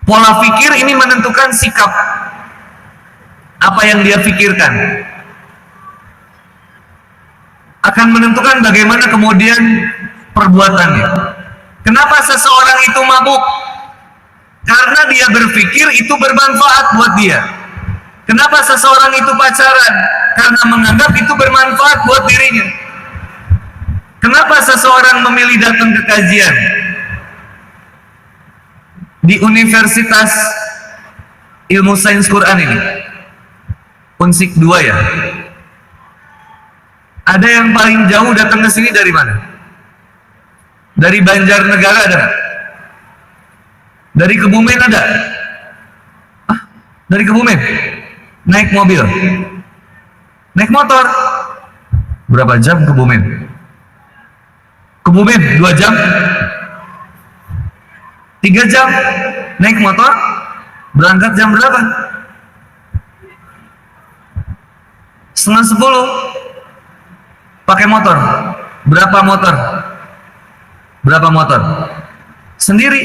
Pola pikir ini menentukan sikap, apa yang dia pikirkan akan menentukan bagaimana kemudian perbuatannya. Kenapa seseorang itu mabuk? Karena dia berpikir itu bermanfaat buat dia. Kenapa seseorang itu pacaran? Karena menganggap itu bermanfaat buat dirinya. Kenapa seseorang memilih datang ke kajian di Universitas Ilmu Sains Quran ini? Unsik 2 ya. Ada yang paling jauh datang ke sini dari mana? Dari Banjarnegara ada nggak? Dari Kebumen ada? Ah, dari Kebumen? Naik mobil? Naik motor? Berapa jam ke Kebumen? Kebumen 2 jam? 3 jam? Naik motor? Berangkat jam berapa? 9:30. Pakai motor. Berapa motor? Berapa motor? Sendiri.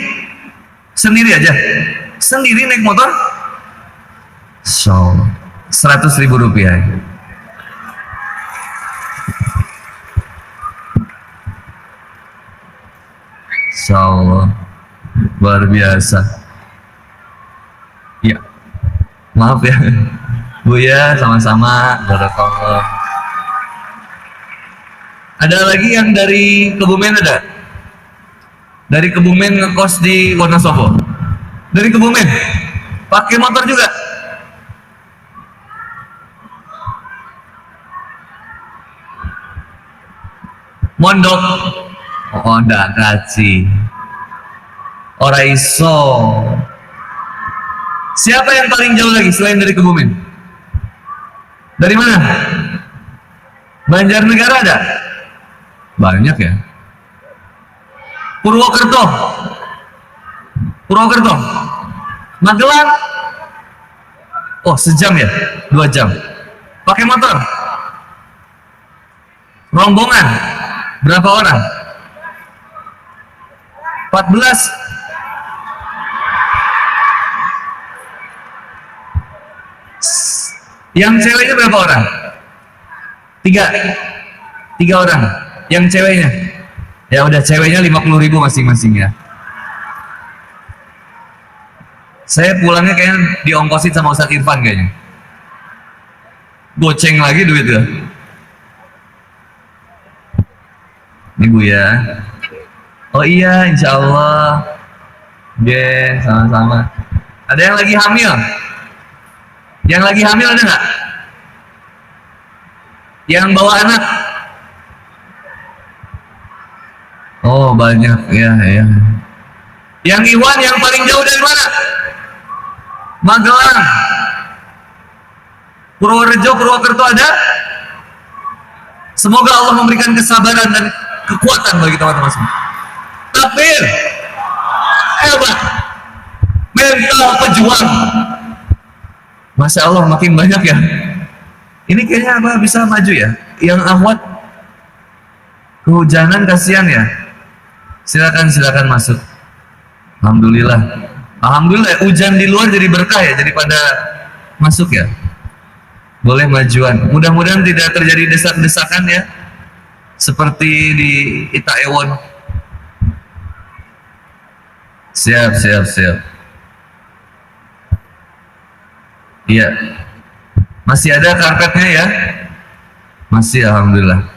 Sendiri aja. Sendiri naik motor? So, 100.000 rupiah. Insya Allah, luar biasa. Ya, maaf ya, Bu ya, sama-sama. Barakallah. Ada lagi yang dari Kebumen ada? Dari Kebumen ngekos di Wonosobo? Dari Kebumen? Pakai motor juga? Mondok? Oh, ndak kaji. Ora iso. Siapa yang paling jauh lagi selain dari Kebumen? Dari mana? Banjarnegara ada? Banyak ya. Purwokerto? Purwokerto? Magelang? Oh, sejam ya? 2 jam. Pakai motor? Rombongan? Berapa orang? 14. Yang ceweknya berapa orang? 3 orang. Yang ceweknya? Ya udah, ceweknya 50.000 masing-masing ya. Saya pulangnya kayaknya diongkosin sama Ustadz Irfan kayaknya. Goceng lagi duit ya. Ini Bu ya. Oh iya, insya Allah. Yeah, sama-sama. Ada yang lagi hamil? Yang lagi hamil ada nggak? Yang bawa anak? Oh banyak ya, ya. Yang Iwan yang paling jauh dari mana? Magelang. Purworejo, Purwokerto ada? Semoga Allah memberikan kesabaran dan kekuatan bagi teman-teman semua. Takbir. Hebat. Mental pejuang. Masya Allah, makin banyak ya. Ini kayaknya apa bisa maju ya? Yang akhwat kehujanan, kasihan ya. Silakan masuk. Alhamdulillah. Alhamdulillah, hujan di luar jadi berkah ya, jadi pada masuk ya. Boleh majuan. Mudah-mudahan tidak terjadi desak-desakan ya, seperti di Itaewon. Siap. Iya. Masih ada karpetnya ya? Masih, alhamdulillah.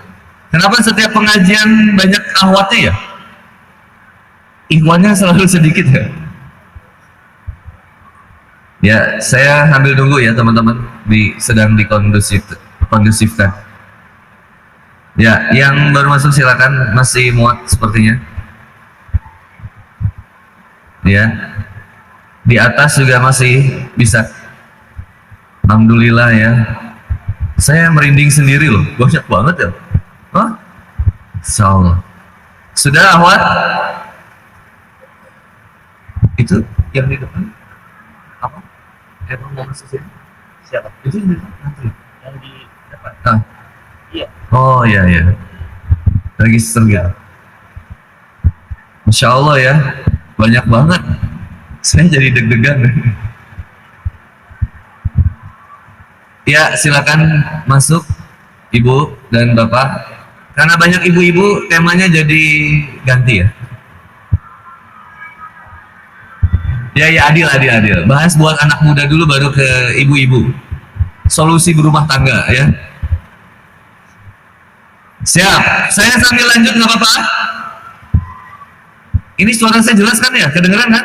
Kenapa setiap pengajian banyak ahwatnya ya? Ikhwannya selalu sedikit ya? Ya, saya ambil tunggu ya teman-teman, sedang dikondusifkan. Ya, yang baru masuk silakan, masih muat sepertinya. Ya, di atas juga masih bisa. Alhamdulillah ya. Saya merinding sendiri loh, banyak banget ya. Hah? Insyaallah. Sudah ahwat? Itu yang di depan apa? Emang mau masuk sini? Siapa? Itu yang di depan nanti. Yang di depan. Ah. Iya. Oh iya. Register gitu. Masya Allah ya, banyak banget. Saya jadi deg-degan. Ya, silakan masuk Ibu dan Bapak. Karena banyak ibu-ibu, temanya jadi ganti ya. Ya, adil. Bahas buat anak muda dulu, baru ke ibu-ibu. Solusi berumah tangga ya. Siap. Saya sambil lanjut nggak apa-apa. Ini suara saya jelas kan ya? Kedengeran kan?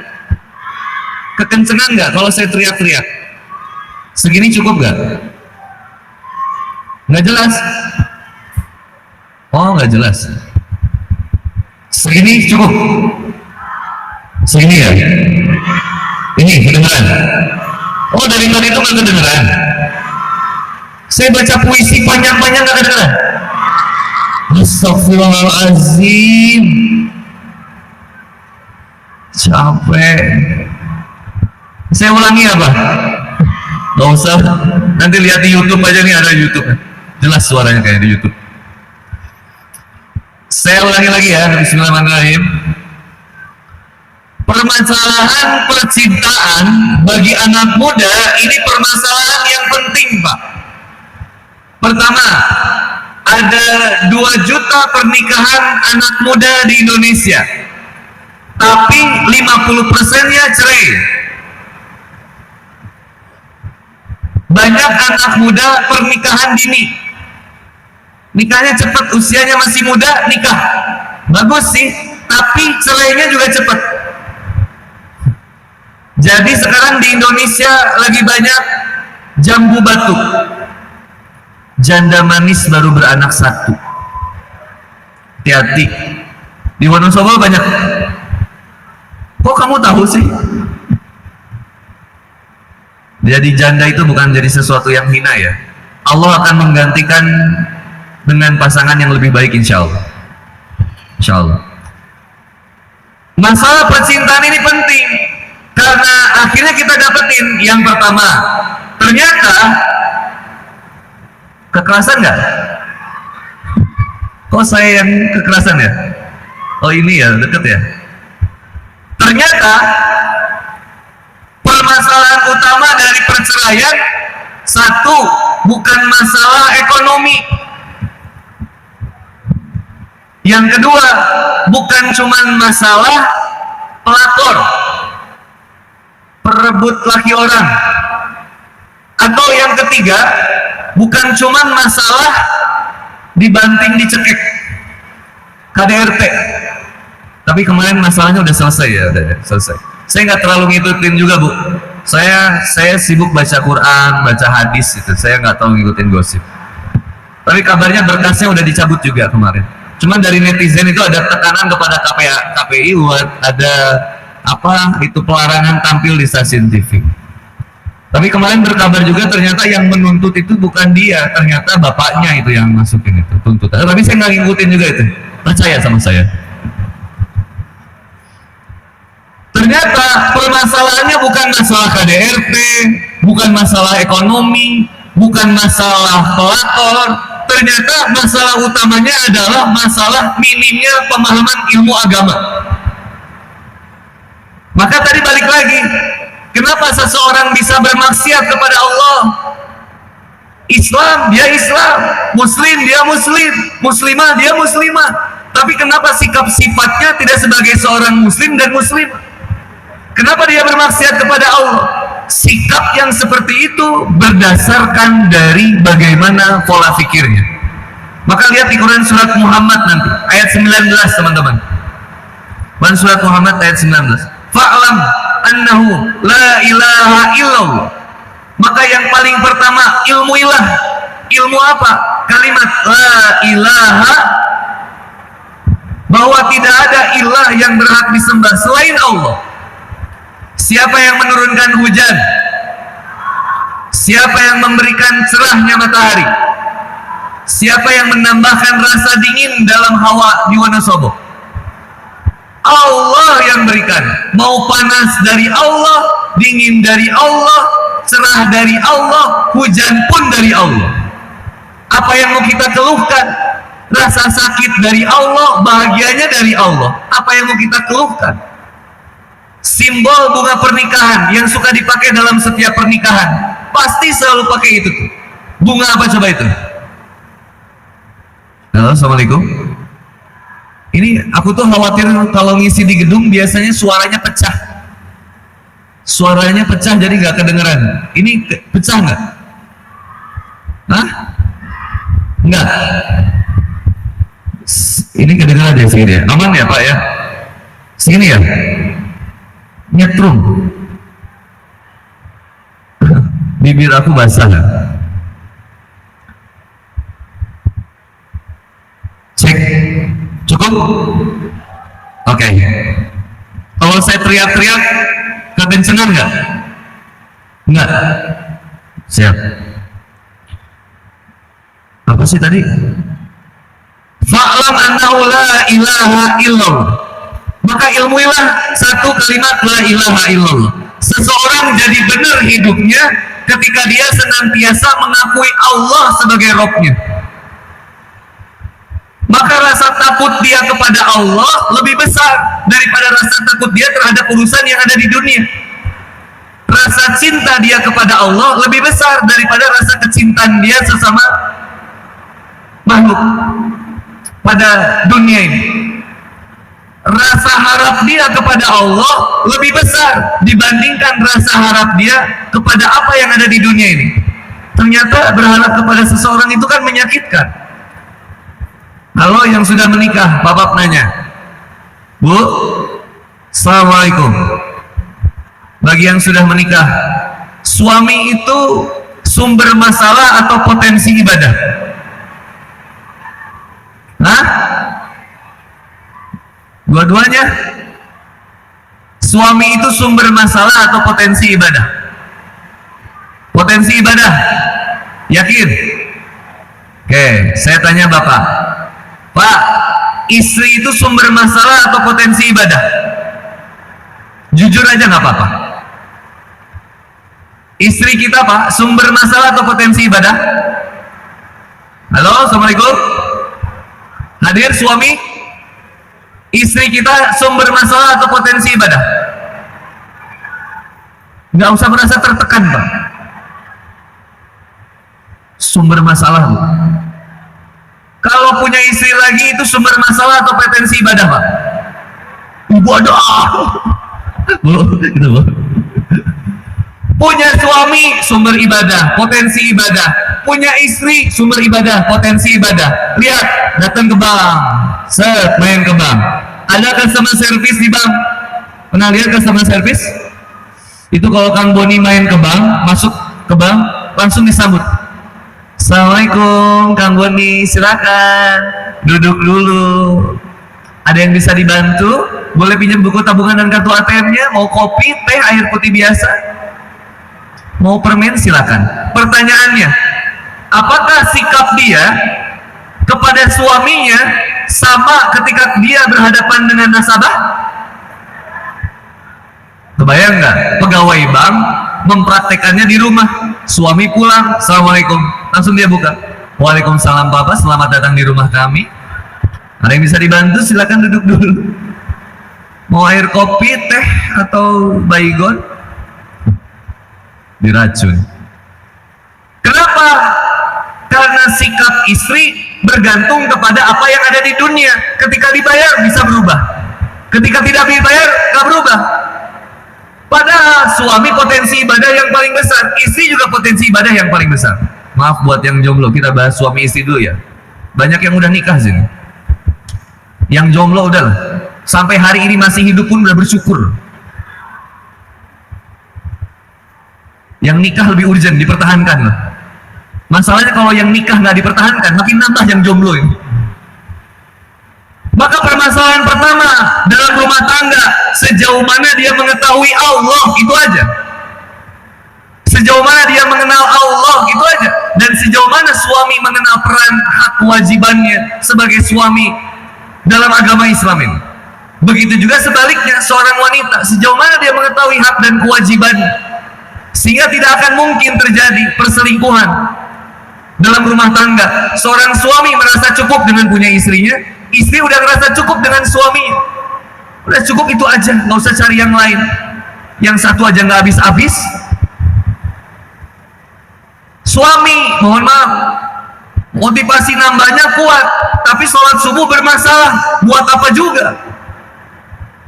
Kekencengan nggak kalau saya teriak-teriak? Segini cukup nggak? Nggak jelas? Oh, nggak jelas. Segini cukup? Segini ya? Ini kedengeran? Oh, dari tadi itu nggak kedengeran? Saya baca puisi panjang-panjang nggak kedengeran? Astagfirullahaladzim. Capek. Saya ulangi apa? Gak usah. Nanti lihat di YouTube aja, nih ada YouTube. Jelas suaranya kayak di YouTube. Saya ulangi lagi ya. Bismillahirrahmanirrahim. Permasalahan percintaan bagi anak muda ini permasalahan yang penting, Pak. Pertama, ada 2 juta pernikahan anak muda di Indonesia, tapi 50%-nya cerai. Banyak anak muda pernikahan dini, nikahnya cepat, usianya masih muda, nikah bagus sih, tapi cerainya juga cepat. Jadi sekarang di Indonesia lagi banyak jambu batu, janda manis baru beranak 1. Hati-hati, di Wonosobo banyak. Kok kamu tahu sih? Jadi janda itu bukan jadi sesuatu yang hina ya. Allah akan menggantikan dengan pasangan yang lebih baik, insya Allah. Insya Allah. Masalah percintaan ini penting karena akhirnya kita dapetin yang pertama, ternyata kekerasan nggak? Kok saya yang kekerasan ya? Oh ini ya, deket ya. Ternyata permasalahan utama dari perceraian, 1, bukan masalah ekonomi. Yang kedua, bukan cuma masalah pelakor, perebut laki orang. Atau yang ketiga, bukan cuma masalah dibanting dicekek, KDRT. Tapi kemarin masalahnya udah selesai ya, udah selesai. Saya nggak terlalu ngikutin juga, Bu. Saya sibuk baca Quran, baca hadis itu. Saya nggak terlalu ngikutin gosip. Tapi kabarnya berkasnya udah dicabut juga kemarin. Cuman dari netizen itu ada tekanan kepada KPI buat ada apa itu pelarangan tampil di stasiun TV. Tapi kemarin berkabar juga ternyata yang menuntut itu bukan dia, ternyata bapaknya itu yang masukin itu tuntutan. Tapi saya nggak ngikutin juga itu. Percaya sama saya. Ternyata permasalahannya bukan masalah KDRT, bukan masalah ekonomi, bukan masalah pelakor. Ternyata masalah utamanya adalah masalah minimnya pemahaman ilmu agama. Maka tadi balik lagi, kenapa seseorang bisa bermaksiat kepada Allah? Islam, dia Islam, Muslim, dia Muslim, Muslimah, dia Muslimah. Tapi kenapa sikap sifatnya tidak sebagai seorang Muslim dan Muslimah? Kenapa dia bermaksiat kepada Allah? Sikap yang seperti itu berdasarkan dari bagaimana pola pikirnya. Maka lihat di Quran surat Muhammad nanti ayat 19, teman-teman. Quran surat Muhammad ayat 19. Fa'lam annahu la ilaha illallah. Maka yang paling pertama ilmu ilah. Ilmu apa? Kalimat la ilaha, bahwa tidak ada ilah yang berhak disembah selain Allah. Siapa yang menurunkan hujan? Siapa yang memberikan cerahnya matahari? Siapa yang menambahkan rasa dingin dalam hawa di Wonosobo? Allah yang berikan. Mau panas dari Allah, dingin dari Allah, cerah dari Allah, hujan pun dari Allah. Apa yang mau kita keluhkan? Rasa sakit dari Allah, bahagianya dari Allah. Apa yang mau kita keluhkan? Simbol bunga pernikahan yang suka dipakai dalam setiap pernikahan, pasti selalu pakai itu tuh. Bunga apa coba itu? Halo, assalamualaikum. Ini aku tuh khawatir kalau ngisi di gedung biasanya suaranya pecah. Suaranya pecah jadi nggak kedengeran. Ini pecah nggak? Hah? Nggak. Ini kedengeran ya segini ya? Aman ya Pak ya? Segini ya? Nyetrum. Bibir aku basah. Cek. Cukup? Oke. Kalau saya teriak-teriak, kedencengan nggak? Nggak. Siap. Apa sih tadi? Fa'lam annahu la ilaha illallah. Maka ilmuilah satu kalimat la ilaha illallah. Seseorang jadi benar hidupnya ketika dia senantiasa mengakui Allah sebagai Rabb-nya. Maka rasa takut dia kepada Allah lebih besar daripada rasa takut dia terhadap urusan yang ada di dunia. Rasa cinta dia kepada Allah lebih besar daripada rasa kecintaan dia sesama makhluk pada dunia ini. Rasa harap dia kepada Allah lebih besar dibandingkan rasa harap dia kepada apa yang ada di dunia ini. Ternyata berharap kepada seseorang itu kan menyakitkan. Halo yang sudah menikah, Bapak nanya. Bu, assalamualaikum. Bagi yang sudah menikah, suami itu sumber masalah atau potensi ibadah? Hah? Dua-duanya? Suami itu sumber masalah atau potensi ibadah? Potensi ibadah. Yakin? Oke, saya tanya Bapak. Pak, istri itu sumber masalah atau potensi ibadah? Jujur aja nggak apa-apa. Istri kita Pak, sumber masalah atau potensi ibadah? Halo, assalamualaikum. Hadir suami, istri kita sumber masalah atau potensi ibadah? Nggak usah merasa tertekan Pak. Sumber masalah Bu. Kalau punya istri lagi itu sumber masalah atau potensi ibadah Pak? Ibadah. Bu, gitu Bu. Punya suami sumber ibadah, potensi ibadah. Punya istri sumber ibadah, potensi ibadah. Lihat, datang ke bank, set main ke bank. Ada customer service di bank. Pernah lihat customer service? Itu kalau Kang Boni main ke bank, masuk ke bank, langsung disambut. Assalamualaikum Kang Boni, silakan duduk dulu. Ada yang bisa dibantu? Boleh pinjam buku tabungan dan kartu ATM-nya? Mau kopi, teh, air putih biasa? Mau permen? Silakan. Pertanyaannya, apakah sikap dia kepada suaminya sama ketika dia berhadapan dengan nasabah? Kebayang nggak? Pegawai bank mempraktekannya di rumah. Suami pulang, assalamualaikum, langsung dia buka. Waalaikumsalam Bapak, selamat datang di rumah kami. Ada yang bisa dibantu? Silakan duduk dulu. Mau air kopi, teh, atau baygon? Diracun. Kenapa? Karena sikap istri bergantung kepada apa yang ada di dunia. Ketika dibayar bisa berubah, ketika tidak dibayar nggak berubah. Padahal suami potensi ibadah yang paling besar, istri juga potensi ibadah yang paling besar. Maaf buat yang jomblo, kita bahas suami istri dulu ya. Banyak yang udah nikah sini. Yang jomblo udahlah, sampai hari ini masih hidup pun udah bersyukur. Yang nikah lebih urgent, dipertahankan lah. Masalahnya kalau yang nikah nggak dipertahankan, makin nambah yang jomblo ini. Maka permasalahan pertama dalam rumah tangga, sejauh mana dia mengetahui Allah, itu aja. Sejauh mana dia mengenal Allah, itu aja. Dan sejauh mana suami mengenal peran hak kewajibannya sebagai suami dalam agama Islam ini. Begitu juga sebaliknya, seorang wanita, sejauh mana dia mengetahui hak dan kewajibannya, sehingga tidak akan mungkin terjadi perselingkuhan dalam rumah tangga. Seorang suami merasa cukup dengan punya istrinya, istri udah merasa cukup dengan suaminya. Udah cukup itu aja, nggak usah cari yang lain. Yang satu aja nggak habis-habis. Suami, mohon maaf, motivasi nambahnya kuat, tapi sholat subuh bermasalah. Buat apa juga?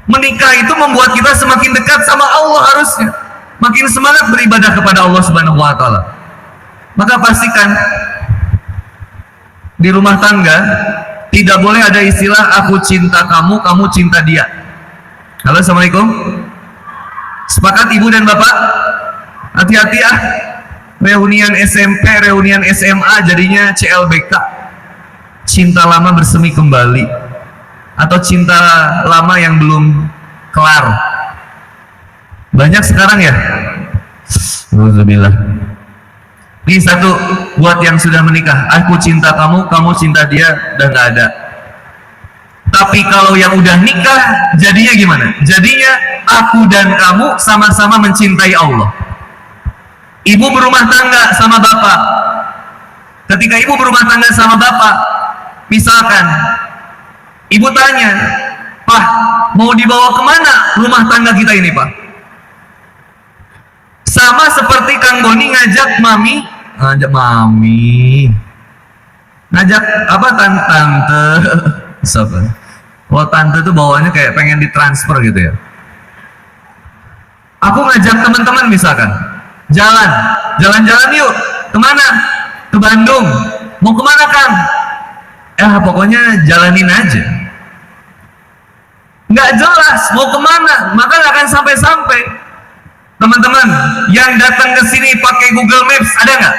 Menikah itu membuat kita semakin dekat sama Allah harusnya. Makin semangat beribadah kepada Allah Subhanahu wa Ta'ala. Maka pastikan di rumah tangga tidak boleh ada istilah aku cinta kamu, kamu cinta dia. Halo, assalamualaikum. Sepakat ibu dan bapak? Hati-hati ah. Reunian SMP, reunian SMA jadinya CLBK. Cinta lama bersemi kembali. Atau cinta lama yang belum kelar. Banyak sekarang ya. Alhamdulillah. Ini satu buat yang sudah menikah. Aku cinta kamu, kamu cinta dia, udah nggak ada. Tapi kalau yang udah nikah, jadinya gimana? Jadinya aku dan kamu sama-sama mencintai Allah. Ibu berumah tangga sama bapak. Ketika ibu berumah tangga sama bapak, misalkan ibu tanya, Pak, mau dibawa kemana rumah tangga kita ini, Pak? Sama seperti Kang Boni ngajak mami, ngajak apa tante, siapa? Kalau tante tuh bawaannya kayak pengen ditransfer gitu ya. Aku ngajak teman-teman misalkan, jalan-jalan yuk, kemana? Ke Bandung. Mau kemana Kang? Pokoknya jalanin aja. Nggak jelas mau kemana, maka nggak akan sampai-sampai. Teman-teman yang datang ke sini pakai Google Maps ada nggak?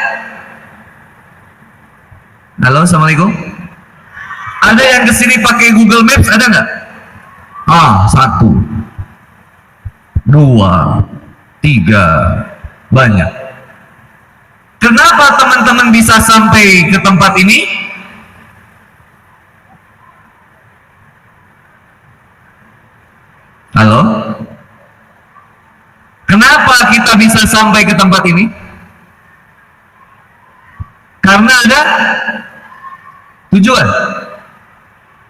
Halo, assalamualaikum. Ada yang ke sini pakai Google Maps ada nggak? 1, 2, 3, banyak. Kenapa teman-teman bisa sampai ke tempat ini? Halo? Kenapa kita bisa sampai ke tempat ini? Karena ada tujuan.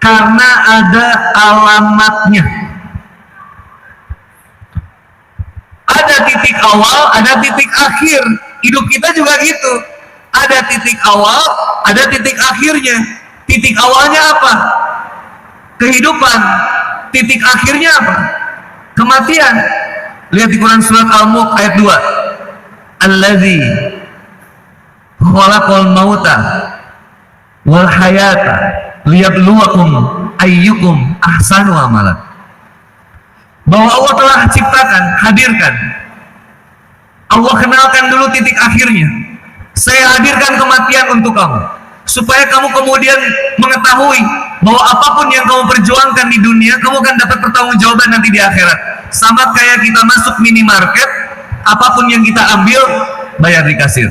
Karena ada alamatnya. Ada titik awal, ada titik akhir. Hidup kita juga gitu. Ada titik awal, ada titik akhirnya. Titik awalnya apa? Kehidupan. Titik akhirnya apa? Kematian. Lihat di Quran surat Al-Mulk ayat 2. Allazi khalaqal mauta wal hayata liyabluwakum ayyukum ahsanu amalan. Bahwa Allah telah ciptakan, hadirkan. Allah kenalkan dulu titik akhirnya. Saya hadirkan kematian untuk kamu, supaya kamu kemudian mengetahui bahwa apapun yang kamu perjuangkan di dunia, kamu akan dapat pertanggungjawaban nanti di akhirat. Sama kayak kita masuk minimarket, apapun yang kita ambil, bayar di kasir.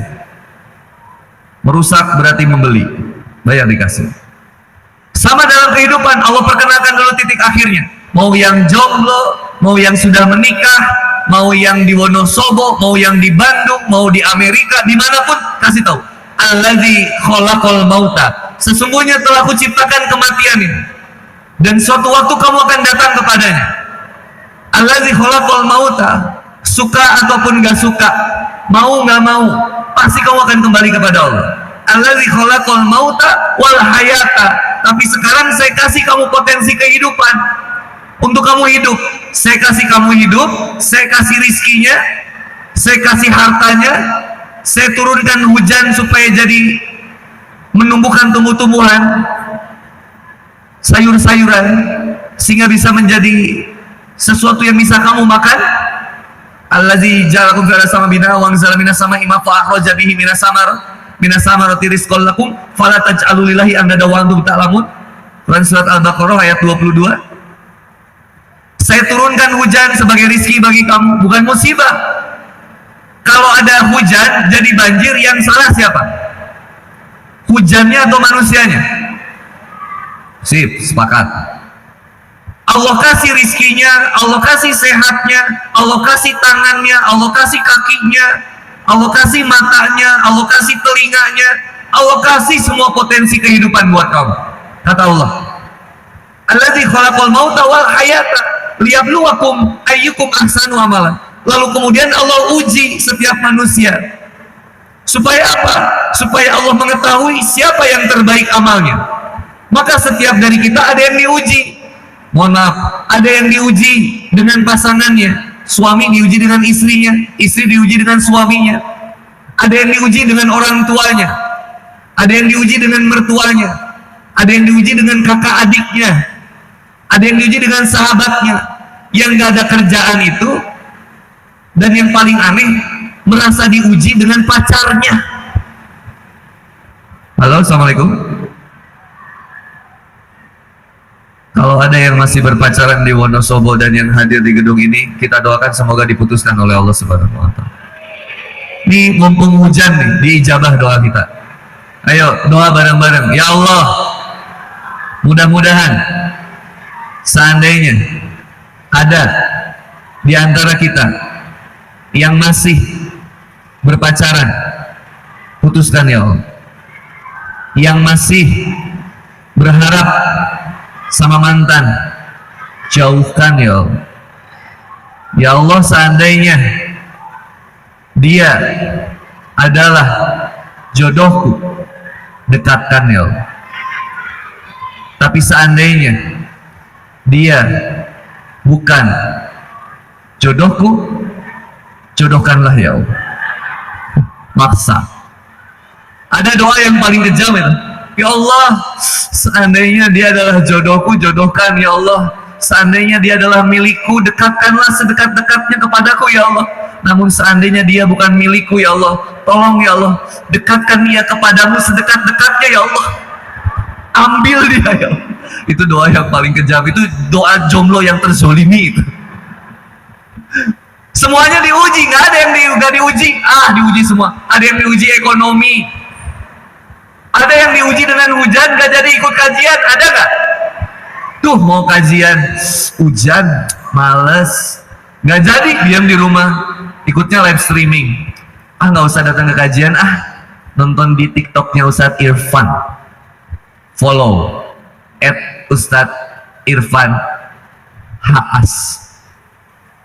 Merusak berarti membeli, bayar di kasir. Sama dalam kehidupan, Allah perkenalkan dulu titik akhirnya. Mau yang jomblo, mau yang sudah menikah, mau yang di Wonosobo, mau yang di Bandung, mau di Amerika, dimanapun, kasih tahu. Allazi khalaqal mauta. Sesungguhnya telah kuciptakan kematian ini, dan suatu waktu kamu akan datang kepadanya. Allazi khalaqal mauta. Suka ataupun gak suka, mau gak mau, pasti kamu akan kembali kepada Allah. Allazi khalaqal mauta wal hayata. Tapi sekarang saya kasih kamu potensi kehidupan untuk kamu hidup. Saya kasih kamu hidup, saya kasih rizkinya, saya kasih hartanya, saya turunkan hujan supaya jadi menumbuhkan tumbuh-tumbuhan, sayur-sayuran, sehingga bisa menjadi sesuatu yang bisa kamu makan. Allazi ja'alakum fil sama bina wa anzala minas sama'i ma'an fa akhraja bihi minas samarati rizqan lakum fala taj'alu lillahi andada wa antum ta'lamun. Quran surat Al-Baqarah ayat 22. Saya turunkan hujan sebagai rizki bagi kamu, bukan musibah. Kalau ada hujan jadi banjir, yang salah siapa? Hujannya atau manusianya? Sip, sepakat. Allah kasih rizkinya, Allah kasih sehatnya, Allah kasih tangannya, Allah kasih kakinya, Allah kasih matanya, Allah kasih telinganya, Allah kasih semua potensi kehidupan buat kamu. Kata Allah, Allazi khalaqal mauta wal hayata. liyabluwakum ayyukum ahsanu amalan. Lalu kemudian Allah uji setiap manusia. Supaya apa? Supaya Allah mengetahui siapa yang terbaik amalnya. Maka setiap dari kita ada yang diuji. Mohon maaf, ada yang diuji dengan pasangannya. Suami diuji dengan istrinya, istri diuji dengan suaminya. Ada yang diuji dengan orang tuanya. Ada yang diuji dengan mertuanya. Ada yang diuji dengan kakak adiknya. Ada yang diuji dengan sahabatnya. Yang gak ada kerjaan itu. Dan yang paling aneh, merasa diuji dengan pacarnya. Halo, assalamualaikum. Kalau ada yang masih berpacaran di Wonosobo dan yang hadir di gedung ini, kita doakan semoga diputuskan oleh Allah Subhanahu wa Ta'ala. Ini mumpung hujan nih, diijabah doa kita. Ayo doa bareng-bareng. Ya Allah, mudah-mudahan seandainya ada di antara kita yang masih berpacaran, putuskan ya Allah. Yang masih berharap sama mantan, jauhkan ya Allah. Ya Allah, seandainya dia adalah jodohku, dekatkan ya Allah. Tapi seandainya dia bukan jodohku, jodohkanlah ya Allah. Maksa. Ada doa yang paling kejam itu. Ya Allah, seandainya dia adalah jodohku, jodohkan ya Allah. Seandainya dia adalah milikku, dekatkanlah sedekat-dekatnya kepadaku ya Allah. Namun seandainya dia bukan milikku ya Allah, tolong ya Allah, dekatkan dia kepadamu sedekat-dekatnya ya Allah. Ambil dia ya Allah. Itu doa yang paling kejam. Itu doa jomblo yang terzolimi itu. Semuanya diuji, nggak ada yang nggak diuji. Diuji semua. Ada yang diuji ekonomi, ada yang diuji dengan hujan, nggak jadi ikut kajian, ada nggak? Tuh mau kajian, hujan, males, nggak jadi, diam di rumah, ikutnya live streaming. Nggak usah datang ke kajian, nonton di TikToknya Ustadz Irfan, follow @UstadzIrfan Haas.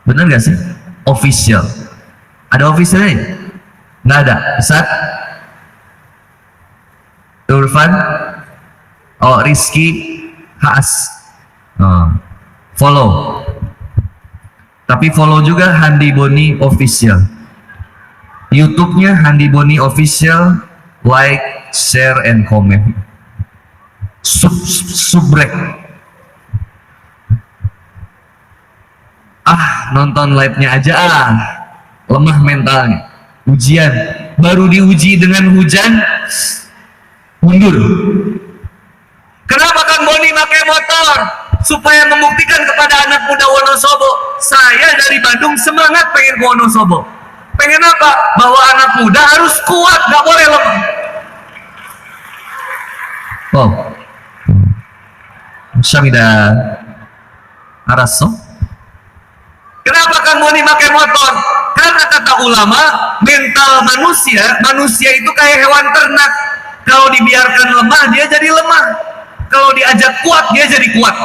Bener nggak sih? Official. Ada officialnya? Nggak ada. Ustadz Irfan, Rizky Haas. Follow. Tapi follow juga Handi Boni Official. YouTube-nya Handi Boni Official. Like, share, and comment. Subrek. Nonton live-nya aja lemah mentalnya. Ujian, baru diuji dengan hujan, mundur. Kenapa Kang Boni pakai motor? Supaya membuktikan kepada anak muda Wonosobo, saya dari Bandung semangat pengen ke Wonosobo. Pengen apa? Bahwa anak muda harus kuat, gak boleh lemah. Syamida Araso. Kenapa Kang Boni pakai motor? Karena kata ulama, mental manusia itu kayak hewan ternak. Kalau dibiarkan lemah, dia jadi lemah. Kalau diajak kuat, dia jadi kuat.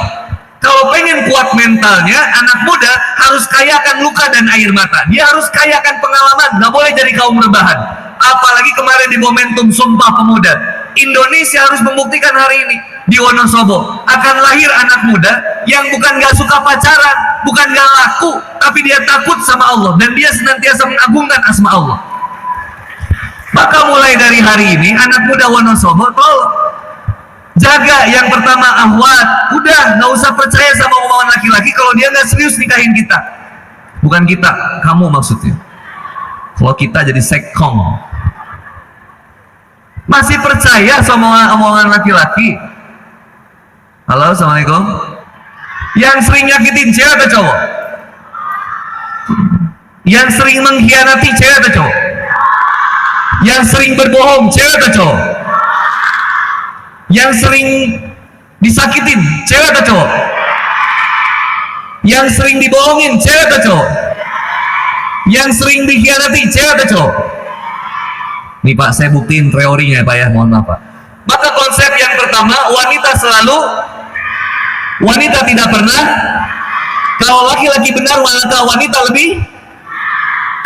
Kalau pengen kuat mentalnya, anak muda harus kayakan luka dan air mata. Dia harus kayakan pengalaman, nggak boleh jadi kaum rebahan. Apalagi kemarin di momentum Sumpah Pemuda, Indonesia harus membuktikan hari ini di Wonosobo akan lahir anak muda yang bukan nggak suka pacaran, bukan nggak laku, tapi dia takut sama Allah dan dia senantiasa mengagungkan asma Allah. Maka mulai dari hari ini anak muda Wonosobo, tolong jaga yang pertama ahwat. Udah nggak usah percaya sama omongan laki-laki kalau dia nggak serius nikahin kita. Bukan kita, kamu maksudnya. Kalau kita jadi sekong. Masih percaya sama omongan laki-laki? Halo, assalamualaikum. Yang sering nyakitin cewek atau cowok? Yang sering mengkhianati cewek atau cowok? Yang sering berbohong cewek atau cowok? Yang sering disakitin cewek atau cowok? Yang sering dibohongin cewek atau cowok? Yang sering dikhianati cewek atau cowok? Nih Pak, saya buktiin teorinya Pak ya, mohon maaf Pak. Maka konsep yang pertama, wanita tidak pernah Kalau laki-laki benar maka wanita lebih,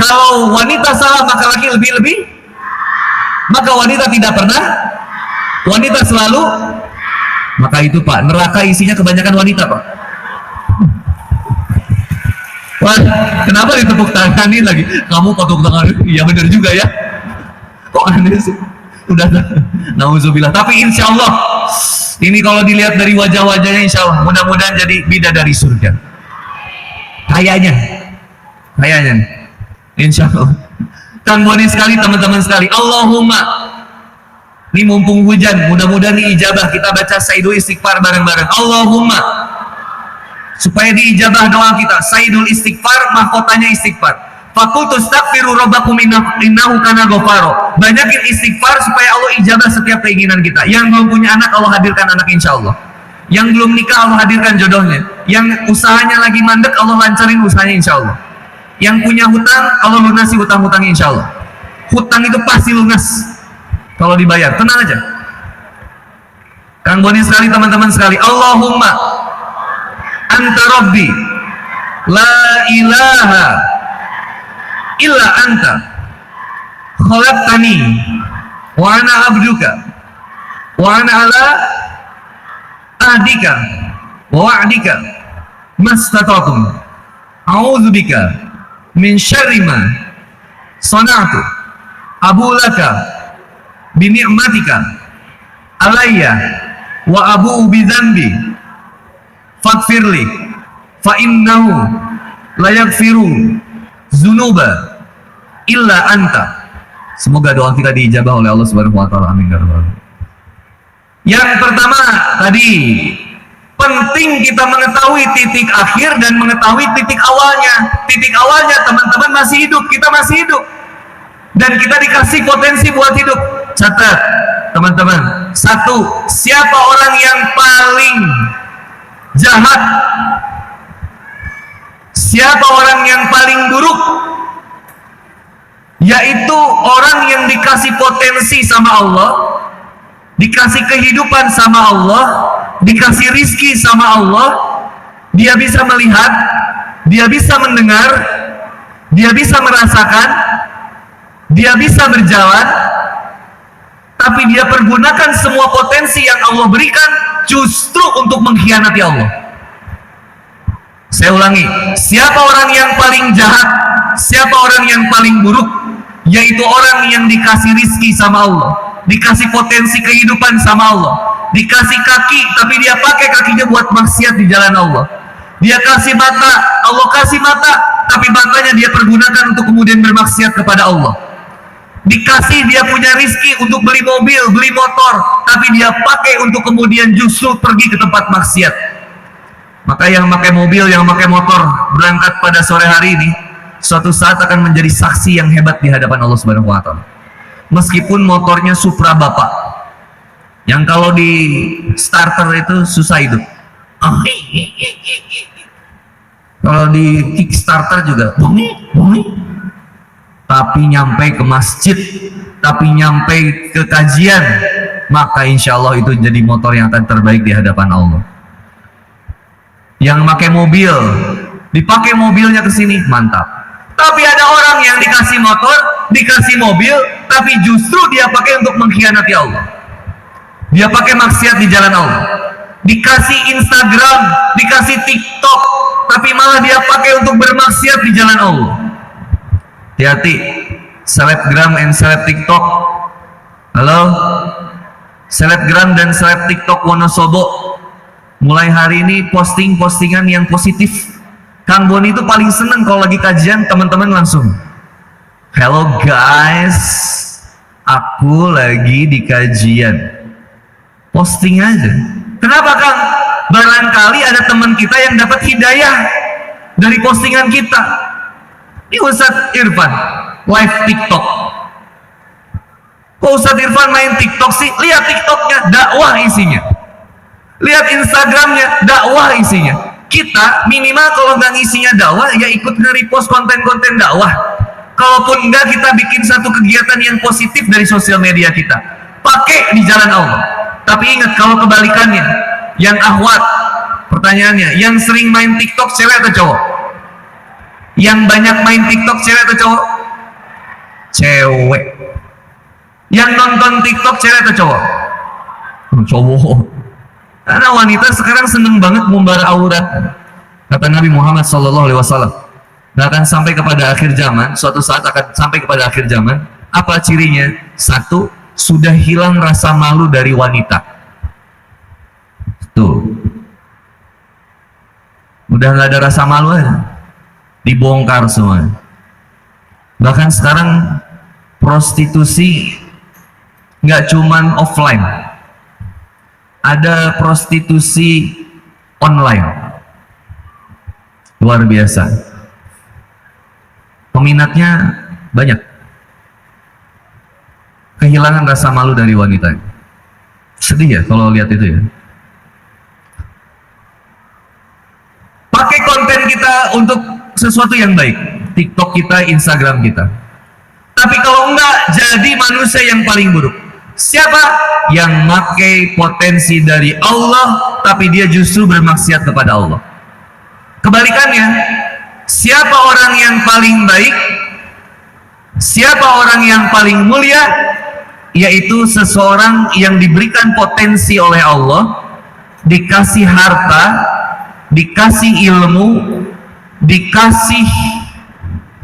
kalau wanita salah maka laki lebih, maka wanita tidak pernah, wanita selalu. Maka itu Pak, neraka isinya kebanyakan wanita Pak. Wah, kenapa ditepuk tanganin lagi? Kamu tepuk tangan, iya benar juga ya. Kok aneh sih? Udah, nauzubillah. Tapi insya Allah, ini kalau dilihat dari wajah-wajahnya, insya Allah, mudah-mudahan jadi bidadari surga. Kayaknya, insya Allah. Kang Boni sekali, teman-teman sekali. Allahumma, ini mumpung hujan, mudah-mudahan diijabah. Kita baca Sayyidul Istighfar bareng-bareng. Allahumma, supaya diijabah doa kita. Sayyidul Istighfar, mahkotanya istighfar. Fakultu astaghfiru rabbakum innahu kana ghafaro. Banyakin istighfar supaya Allah ijabah setiap keinginan kita. Yang belum punya anak, Allah hadirkan anak insya Allah. Yang belum nikah, Allah hadirkan jodohnya. Yang usahanya lagi mandek, Allah lancarin usahanya insya Allah. Yang punya hutang, Allah lunasi hutang-hutangnya insya Allah. Hutang itu pasti lunas kalau dibayar, tenang aja. Kang Boni sekali, teman-teman sekali. Allahumma anta rabbi la ilaha illa anta khalaqtani wa ana abduka wa ana ala ahdika wa wa'dika mastata'tum a'udzubika min syarri ma sana'tu abu laka bi ni'matika alayya wa abu bi dzambi faghfirli fa innahu la yaghfiru dzunuba illa anta. Semoga doa kita diijabah oleh Allah Subhanahu wa taala. Amin ya rabbal alamin. Yang pertama tadi, penting kita mengetahui titik akhir dan mengetahui titik awalnya. Titik awalnya teman-teman masih hidup, kita masih hidup. Dan kita dikasih potensi buat hidup. Catat, teman-teman. Satu, siapa orang yang paling jahat? Siapa orang yang paling buruk? Yaitu orang yang dikasih potensi sama Allah, dikasih kehidupan sama Allah, dikasih rizki sama Allah. Dia bisa melihat, dia bisa mendengar, dia bisa merasakan, dia bisa berjalan, tapi dia pergunakan semua potensi yang Allah berikan justru untuk mengkhianati Allah. Saya ulangi, siapa orang yang paling jahat, siapa orang yang paling buruk? Yaitu orang yang dikasih rizki sama Allah, dikasih potensi kehidupan sama Allah, dikasih kaki tapi dia pakai kakinya buat maksiat di jalan Allah. Dia kasih mata, Allah kasih mata, tapi matanya dia pergunakan untuk kemudian bermaksiat kepada Allah. Dikasih dia punya rizki untuk beli mobil, beli motor, tapi dia pakai untuk kemudian justru pergi ke tempat maksiat. Maka yang pakai mobil, yang pakai motor berangkat pada sore hari ini, suatu saat akan menjadi saksi yang hebat di hadapan Allah Subhanahu wa taala. Meskipun motornya Supra Bapak, yang kalau di starter itu susah hidup. Kalau di Kickstarter juga tapi nyampe ke masjid, tapi nyampe ke kajian, maka insya Allah itu jadi motor yang akan terbaik di hadapan Allah. Yang pakai mobil, dipakai mobilnya ke sini, mantap. Tapi ada orang yang dikasih motor, dikasih mobil, tapi justru dia pakai untuk mengkhianati Allah. Dia pakai maksiat di jalan Allah. Dikasih Instagram, dikasih TikTok, tapi malah dia pakai untuk bermaksiat di jalan Allah. Hati-hati, selebgram and seleb TikTok. Halo, selebgram dan seleb TikTok Wonosobo. Mulai hari ini posting-postingan yang positif. Kang Boni itu paling seneng kalau lagi kajian, teman-teman langsung, hello guys, aku lagi di kajian. Posting aja. Kenapa Kang? Barangkali ada teman kita yang dapat hidayah dari postingan kita. Ini Ustadz Irfan live TikTok. Kok Ustadz Irfan main TikTok sih? Lihat TikToknya, dakwah isinya. Lihat Instagramnya, dakwah isinya. Kita minimal kalau nggak ngisinya dakwah, ya ikut nge-repost konten-konten dakwah. Kalaupun enggak, kita bikin satu kegiatan yang positif dari sosial media kita. Pakai di jalan Allah. Tapi ingat, kalau kebalikannya, yang ahwat, Pertanyaannya, yang sering main TikTok cewek atau cowok? Yang banyak main TikTok cewek atau cowok? Cewek. Yang nonton TikTok cewek atau cowok? Cowok. Karena wanita sekarang seneng banget ngumbar aurat. Kata Nabi Muhammad SAW, akan sampai kepada akhir zaman, suatu saat akan sampai kepada akhir zaman. Apa cirinya? Satu, sudah hilang rasa malu dari wanita. Tuh, udah nggak ada rasa malu aja, dibongkar semua. Bahkan sekarang prostitusi nggak cuman offline, ada prostitusi online. Luar biasa, peminatnya banyak. Kehilangan rasa malu dari wanita. Sedih ya kalau lihat itu ya. Pakai konten kita untuk sesuatu yang baik, TikTok kita, Instagram kita. Tapi kalau enggak, jadi manusia yang paling buruk. Siapa? Yang pakai potensi dari Allah, tapi dia justru bermaksiat kepada Allah. Kebalikannya, siapa orang yang paling baik? Siapa orang yang paling mulia? Yaitu seseorang yang diberikan potensi oleh Allah, dikasih harta, dikasih ilmu, dikasih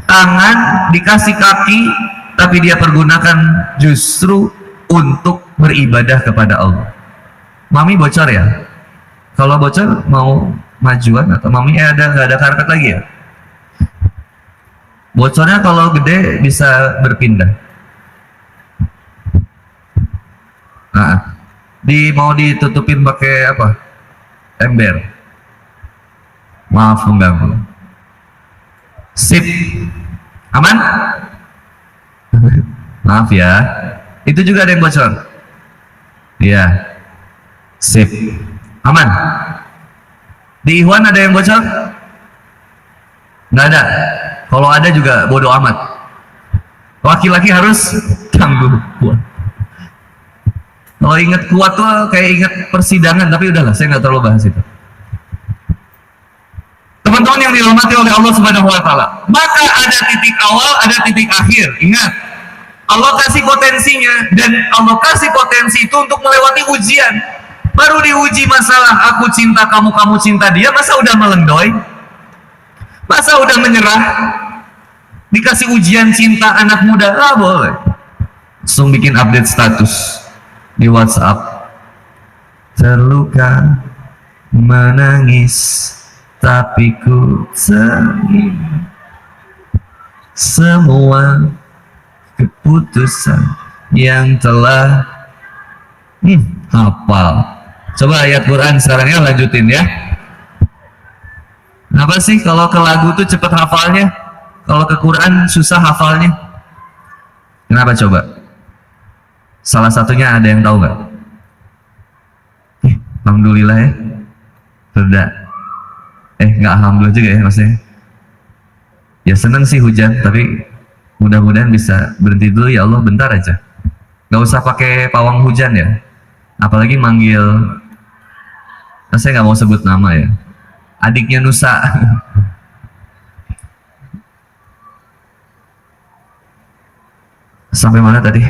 tangan, dikasih kaki, tapi dia pergunakan justru untuk beribadah kepada Allah. Mami bocor ya? Kalau bocor mau majuan atau mami nggak ada karpet lagi ya? Bocornya kalau gede bisa berpindah. Nah, mau ditutupin pakai apa? Ember. Maaf mengganggu. Sip. Aman? Maaf ya. Itu juga ada yang bocor. Iya. Sip. Aman. Di Ikhwan ada yang bocor? Nggak ada. Kalau ada juga bodoh amat. Laki-laki harus tangguh. Kalau ingat kuat tuh kayak ingat persidangan, tapi udahlah, saya nggak terlalu bahas itu. Teman-teman yang dirahmati oleh Allah Subhanahu wa Ta'ala, maka ada titik awal, ada titik akhir. Ingat, Allah kasih potensinya, dan Allah kasih potensi itu untuk melewati ujian. Baru diuji masalah aku cinta kamu, kamu cinta dia, masa udah melendoy? Masa udah menyerah? Dikasih ujian cinta anak muda, lah boleh. Langsung bikin update status di WhatsApp. Terluka, menangis, tapi ku terima semua keputusan yang telah hafal. Coba ayat Quran sekarang ya, lanjutin ya. Kenapa sih kalau ke lagu tuh cepet hafalnya, kalau ke Quran susah hafalnya? Kenapa coba? Salah satunya ada yang tahu nggak? Alhamdulillah ya, reda. Nggak alhamdulillah juga ya maksudnya. Ya seneng sih hujan, tapi mudah-mudahan bisa berhenti dulu ya Allah, bentar aja. Nggak usah pakai pawang hujan ya. Apalagi manggil, saya nggak mau sebut nama ya. Adiknya Nusa. Sampai mana tadi?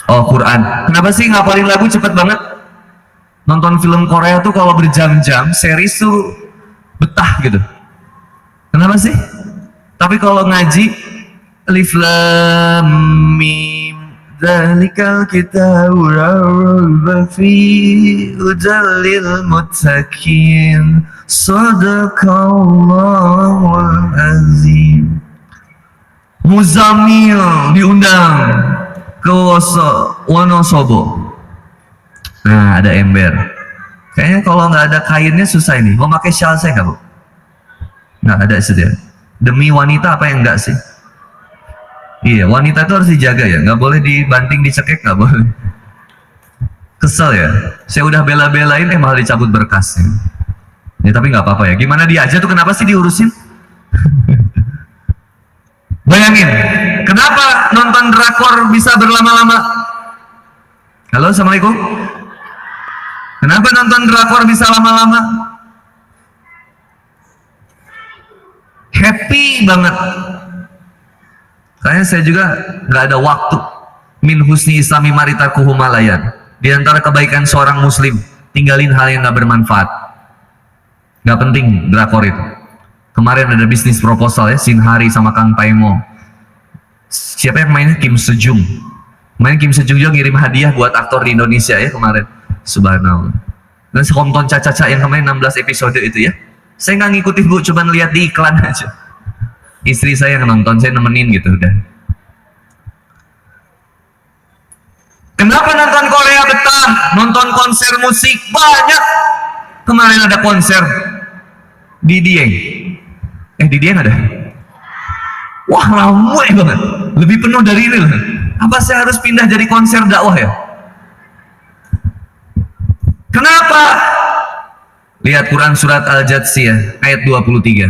Oh, Quran. Kenapa sih ngapalin lagu cepet banget? Nonton film Korea tuh kalau berjam-jam, series tuh betah gitu. Kenapa sih? Tapi kalau ngaji, Alif Lam Mim, dzalikal kitabu la raiba fihi hudal lil muttaqin, shadaqallahul azim. Muzammil diundang ke Wonosobo. Nah, ada ember. Kayaknya kalau nggak ada kainnya susah ini. Mau pakai shawl saya nggak, Bu? Nggak ada sedia. Demi wanita apa yang enggak sih? Iya, wanita itu harus dijaga ya. Nggak boleh dibanting, dicekek, nggak boleh. Kesel ya. Saya udah bela-belain, malah dicabut berkasnya. Ya tapi nggak apa-apa ya. Gimana dia aja tuh, kenapa sih diurusin? Bayangin, kenapa nonton drakor bisa berlama-lama? Halo, assalamualaikum. Kenapa nonton drakor bisa lama-lama? Happy banget. Kayaknya saya juga nggak ada waktu. Min husni islami maritakuhu malayan. Di antara kebaikan seorang muslim, tinggalin hal yang nggak bermanfaat. Nggak penting drakor itu. Kemarin ada bisnis proposal ya, Sinhari sama Kang Taimo. Siapa yang mainnya? Kim Sejung. Main Kim Sejung juga ngirim hadiah buat aktor di Indonesia ya kemarin. Subhanallah. Dan sekonton Caca yang kemarin 16 episode itu ya. Saya nggak ngikutin bu, cuma lihat di iklan aja. Istri saya yang nonton, saya nemenin gitu udah. Kenapa nonton Korea betah? Nonton konser musik banyak. Kemarin ada konser di Dieng. Di Dieng ada. Wah ramai banget. Lebih penuh dari ini loh. Apa saya harus pindah jadi konser dakwah ya? Kenapa? Lihat Quran surat Al-Jatsiyah ayat 23.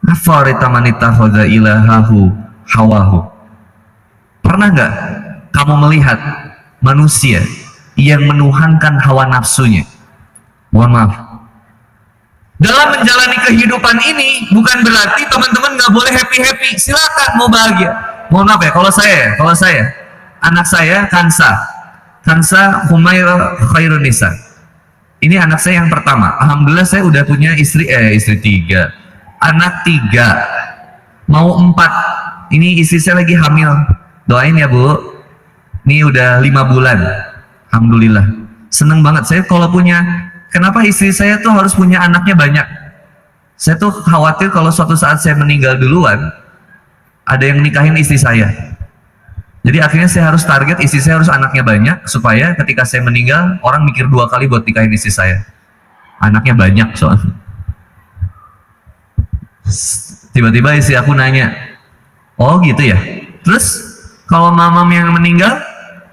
Afarita manita khoda ilahahu hawahu. Pernah nggak kamu melihat manusia yang menuhankan hawa nafsunya? Mohon maaf. Dalam menjalani kehidupan ini bukan berarti teman-teman nggak boleh happy-happy. Silakan mau bahagia. Mohon maaf ya, kalau saya, anak saya Kansa Humaira Khairunisa. Ini anak saya yang pertama. Alhamdulillah saya udah punya istri 3, anak 3, mau 4. Ini istri saya lagi hamil. Doain ya bu. Ini udah 5 bulan. Alhamdulillah. Seneng banget saya kalau punya. Kenapa istri saya tuh harus punya anaknya banyak? Saya tuh khawatir kalau suatu saat saya meninggal duluan, ada yang nikahin istri saya. Jadi akhirnya saya harus target istri saya harus anaknya banyak, supaya ketika saya meninggal, orang mikir 2 kali buat nikahin istri saya. Anaknya banyak soalnya. Tiba-tiba istri aku nanya, oh gitu ya? Terus kalau mamam yang meninggal,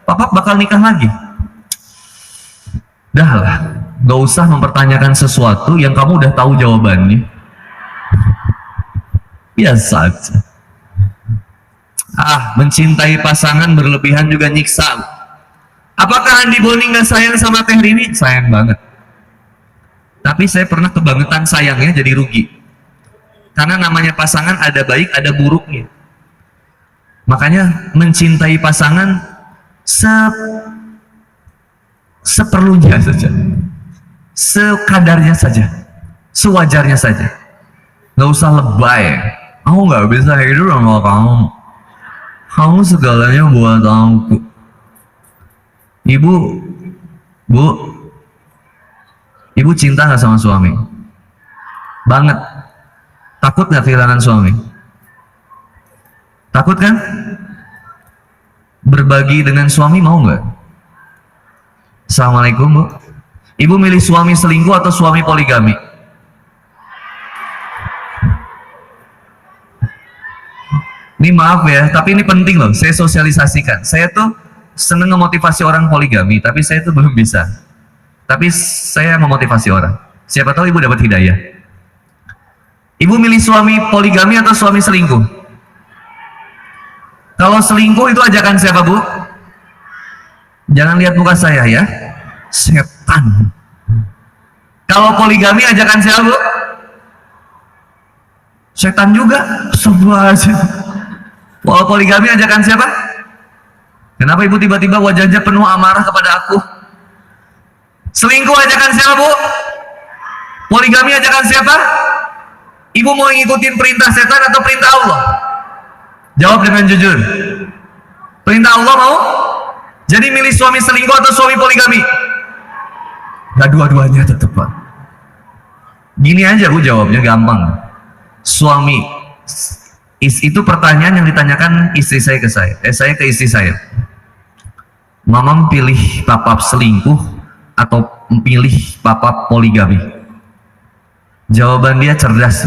papa bakal nikah lagi? Dah lah, gak usah mempertanyakan sesuatu yang kamu udah tahu jawabannya. Biasa aja. Mencintai pasangan berlebihan juga nyiksa. Apakah Andi Boni nggak sayang sama Teh Rini? Sayang banget. Tapi saya pernah kebangetan sayangnya jadi rugi. Karena namanya pasangan ada baik ada buruknya. Makanya mencintai pasangan seperlunya saja, sekadarnya saja, sewajarnya saja. Nggak usah lebay. Aku nggak bisa hidup sama kamu. Kamu segalanya buat aku. Ibu cinta nggak sama suami? Banget. Takut nggak kehilangan suami? Takut kan? Berbagi dengan suami mau nggak? Assalamualaikum bu. Ibu milih suami selingkuh atau suami poligami? Ini maaf ya, tapi ini penting loh, saya sosialisasikan. Saya tuh seneng memotivasi orang poligami, tapi saya tuh belum bisa. Tapi saya memotivasi orang. Siapa tahu ibu dapat hidayah. Ibu milih suami poligami atau suami selingkuh? Kalau selingkuh itu ajakan siapa bu? Jangan lihat muka saya ya. Setan. Kalau poligami ajakan siapa bu? Setan juga. Sebuah aja. Kalau poligami ajakan siapa? Kenapa ibu tiba-tiba wajahnya penuh amarah kepada aku? Selingkuh ajakan siapa bu? Poligami ajakan siapa? Ibu mau ngikutin perintah setan atau perintah Allah? Jawab dengan jujur. Perintah Allah mau? Jadi milih suami selingkuh atau suami poligami? Gak dua-duanya tetap pak. Gini aja bu jawabnya gampang. Suami itu pertanyaan yang ditanyakan istri saya ke saya. Saya ke istri saya. Mamam pilih papa selingkuh atau pilih papa poligami? Jawaban dia cerdas.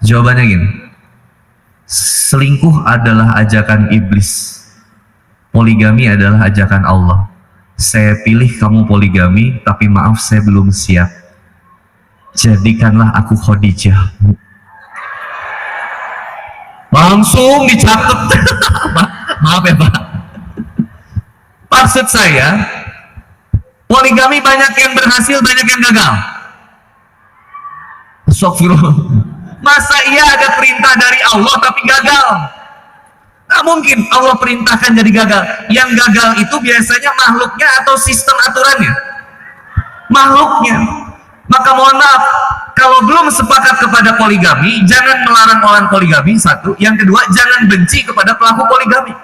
Jawabannya gini. Selingkuh adalah ajakan iblis. Poligami adalah ajakan Allah. Saya pilih kamu poligami, tapi maaf saya belum siap. Jadikanlah aku Khadijah. langsung dicatat. Maaf ya Pak. Maksud saya, poligami banyak yang berhasil, banyak yang gagal. Astagfirullah. Masa iya ada perintah dari Allah tapi gagal? Nggak mungkin Allah perintahkan jadi gagal. Yang gagal itu biasanya makhluknya atau sistem aturannya. Makhluknya. Maka mohon maaf, kalau belum sepakat kepada poligami, jangan melarang orang poligami, satu. Yang kedua, jangan benci kepada pelaku poligami.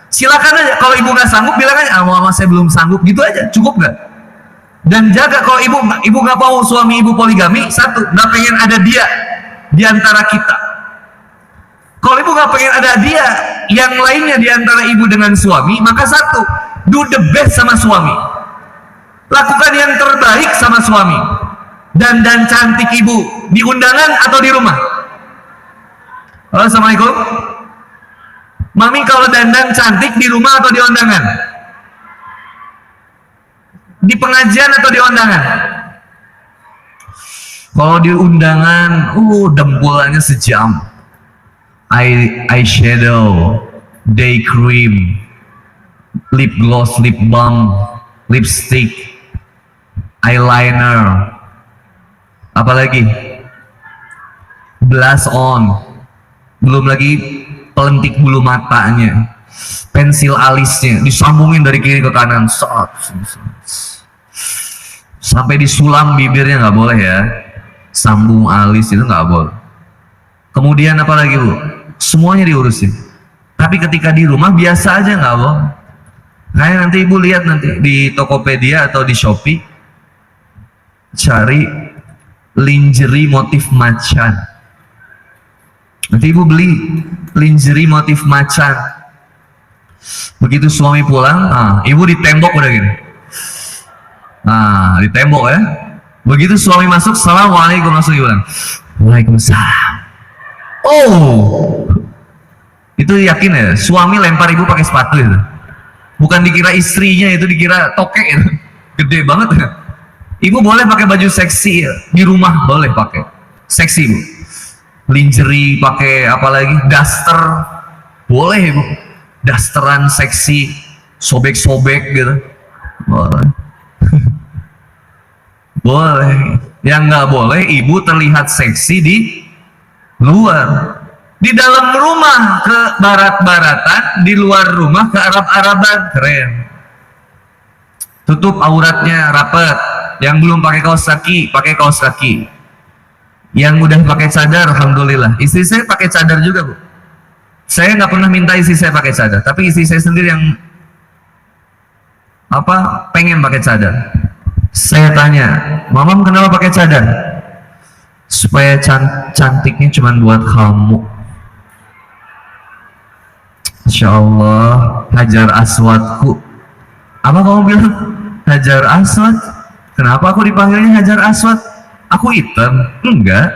Silakan aja, kalau ibu nggak sanggup, bilang aja, mama saya belum sanggup, gitu aja, cukup nggak? Dan jaga kalau ibu nggak mau suami ibu poligami, satu, nggak pengen ada dia di antara kita. Kalau ibu nggak pengen ada dia, yang lainnya di antara ibu dengan suami, maka satu, do the best sama suami. Lakukan yang terbaik sama suami. Dan cantik ibu di undangan atau di rumah? Halo, assalamualaikum. Mami kalau dandan cantik di rumah atau di undangan? Di pengajian atau di undangan? Kalau di undangan, dempulannya sejam. Eyeshadow, day cream, lip gloss, lip balm, lipstick, eyeliner, apalagi blush on, belum lagi pelentik bulu matanya, pensil alisnya disambungin dari kiri ke kanan, sampai disulam bibirnya nggak boleh ya, sambung alis itu nggak boleh. Kemudian apalagi bu, semuanya diurusin. Tapi ketika di rumah biasa aja nggak boleh. Kayak nanti ibu lihat nanti di Tokopedia atau di Shopee, cari lingerie motif macan. Nanti ibu beli lingerie motif macan. Begitu suami pulang, ibu ditembok udah gini. Ditembok ya. Begitu suami masuk, assalamualaikum, langsung ibu bilang, waalaikumsalam. Itu yakin ya, suami lempar ibu pakai sepatu itu. Bukan dikira istrinya, itu dikira tokek itu. Gede banget ya. Ibu boleh pakai baju seksi ya. Di rumah boleh pakai seksi bu. Lingerie pakai apalagi daster boleh bu. Dasteran seksi, sobek-sobek gitu boleh. Boleh. Yang nggak boleh ibu terlihat seksi di luar. Di dalam rumah ke barat-baratan, di luar rumah ke Arab-Araban, keren. Tutup auratnya rapat. Yang belum pakai kaos kaki, pakai kaos kaki. Yang udah pakai cadar, alhamdulillah. Istri saya pakai cadar juga bu. Saya nggak pernah minta istri saya pakai cadar, tapi istri saya sendiri yang pengen pakai cadar. Saya tanya, Mamam kenapa pakai cadar? Supaya cantiknya cuma buat kamu. Insya Allah, Hajar Aswadku. Apa kamu bilang? Hajar Aswad? Kenapa aku dipanggilnya Hajar Aswad? Aku hitam? Enggak.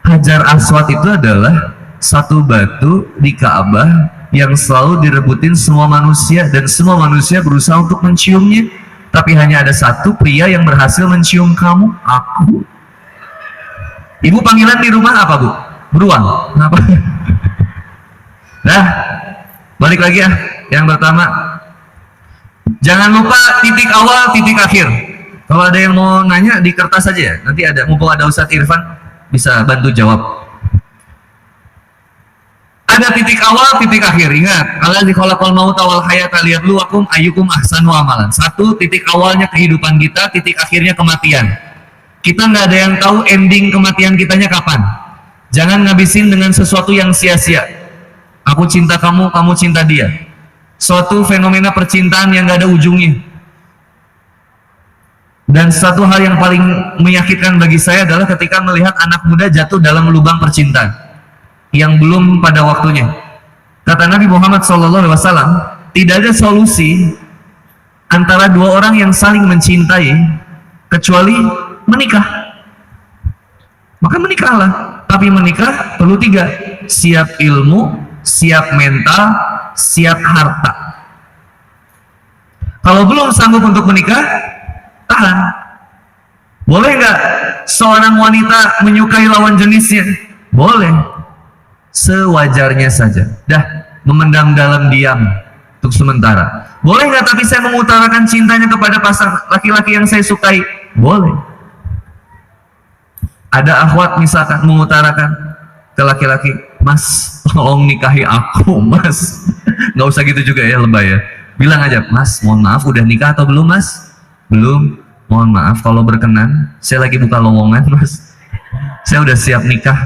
Hajar Aswad itu adalah satu batu di Ka'bah yang selalu direbutin semua manusia, dan semua manusia berusaha untuk menciumnya, tapi hanya ada satu pria yang berhasil mencium kamu, aku. Ibu panggilan di rumah apa bu? Beruang. Kenapa? Nah, balik lagi ya. Yang pertama, jangan lupa titik awal, titik akhir. Kalau ada yang mau nanya di kertas aja ya. Nanti ada, mumpung ada Ustadz Irfan bisa bantu jawab. Ada titik awal, titik akhir. Ingat, Allah dikhalaqal mauta wal hayata liyabluwakum ayyukum ahsanu amalan. Satu, titik awalnya kehidupan kita, titik akhirnya kematian. Kita nggak ada yang tahu ending kematian kitanya kapan. Jangan ngabisin dengan sesuatu yang sia-sia. Aku cinta kamu, kamu cinta dia. Suatu fenomena percintaan yang nggak ada ujungnya. Dan satu hal yang paling menyakitkan bagi saya adalah ketika melihat anak muda jatuh dalam lubang percintaan yang belum pada waktunya. Kata Nabi Muhammad SAW, tidak ada solusi antara dua orang yang saling mencintai kecuali menikah. Maka menikahlah. Tapi menikah perlu tiga: siap ilmu, siap mental, siap harta. Kalau belum sanggup untuk menikah, tahan. Boleh nggak seorang wanita menyukai lawan jenisnya? Boleh. sewajarnya saja. Dah, memendam dalam diam untuk sementara. Boleh nggak tapi saya mengutarakan cintanya kepada pasang laki-laki yang saya sukai? Boleh. Ada akhwat misalkan mengutarakan ke laki-laki, Mas, tolong nikahi aku, Mas. Nggak usah gitu juga ya, lebay ya. Bilang aja, Mas, mohon maaf, udah nikah atau belum, Mas? Belum. Mohon maaf, kalau berkenan, saya lagi buka lowongan, Mas. Saya udah siap nikah.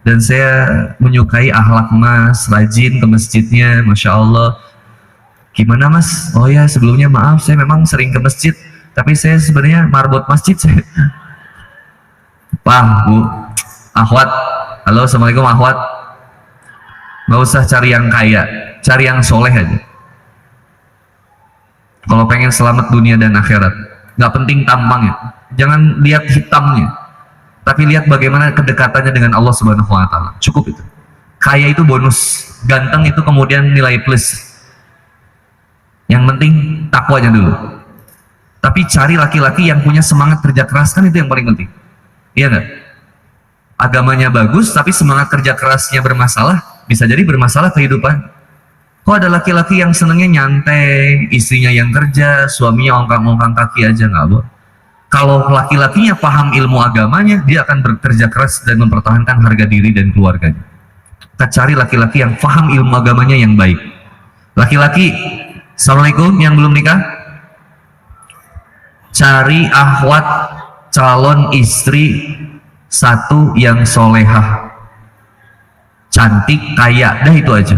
Dan saya menyukai akhlak Mas, rajin ke masjidnya, Masya Allah. Gimana, Mas? Oh ya, sebelumnya maaf, saya memang sering ke masjid. Tapi saya sebenarnya marbot masjid. Pak, Bu, akhwat. Halo, Assalamualaikum, akhwat. Nggak usah cari yang kaya, cari yang soleh aja. Kalau pengen selamat dunia dan akhirat, nggak penting tampangnya, jangan lihat hitamnya, tapi lihat bagaimana kedekatannya dengan Allah Subhanahu Wa Taala. Cukup itu. Kaya itu bonus, ganteng itu kemudian nilai plus. Yang penting takwanya dulu. Tapi cari laki-laki yang punya semangat kerja keras, kan itu yang paling penting. Iya nggak? Agamanya bagus, tapi semangat kerja kerasnya bermasalah, bisa jadi bermasalah kehidupan. Kok ada laki-laki yang senengnya nyantai, istrinya yang kerja, suaminya ongkang-ongkang kaki aja, nggak boleh. Kalau laki-lakinya paham ilmu agamanya, dia akan bekerja keras dan mempertahankan harga diri dan keluarganya. Kita cari laki-laki yang paham ilmu agamanya yang baik. Laki-laki, Assalamualaikum, yang belum nikah, cari akhwat calon istri satu yang solehah, cantik, kaya, dah itu aja.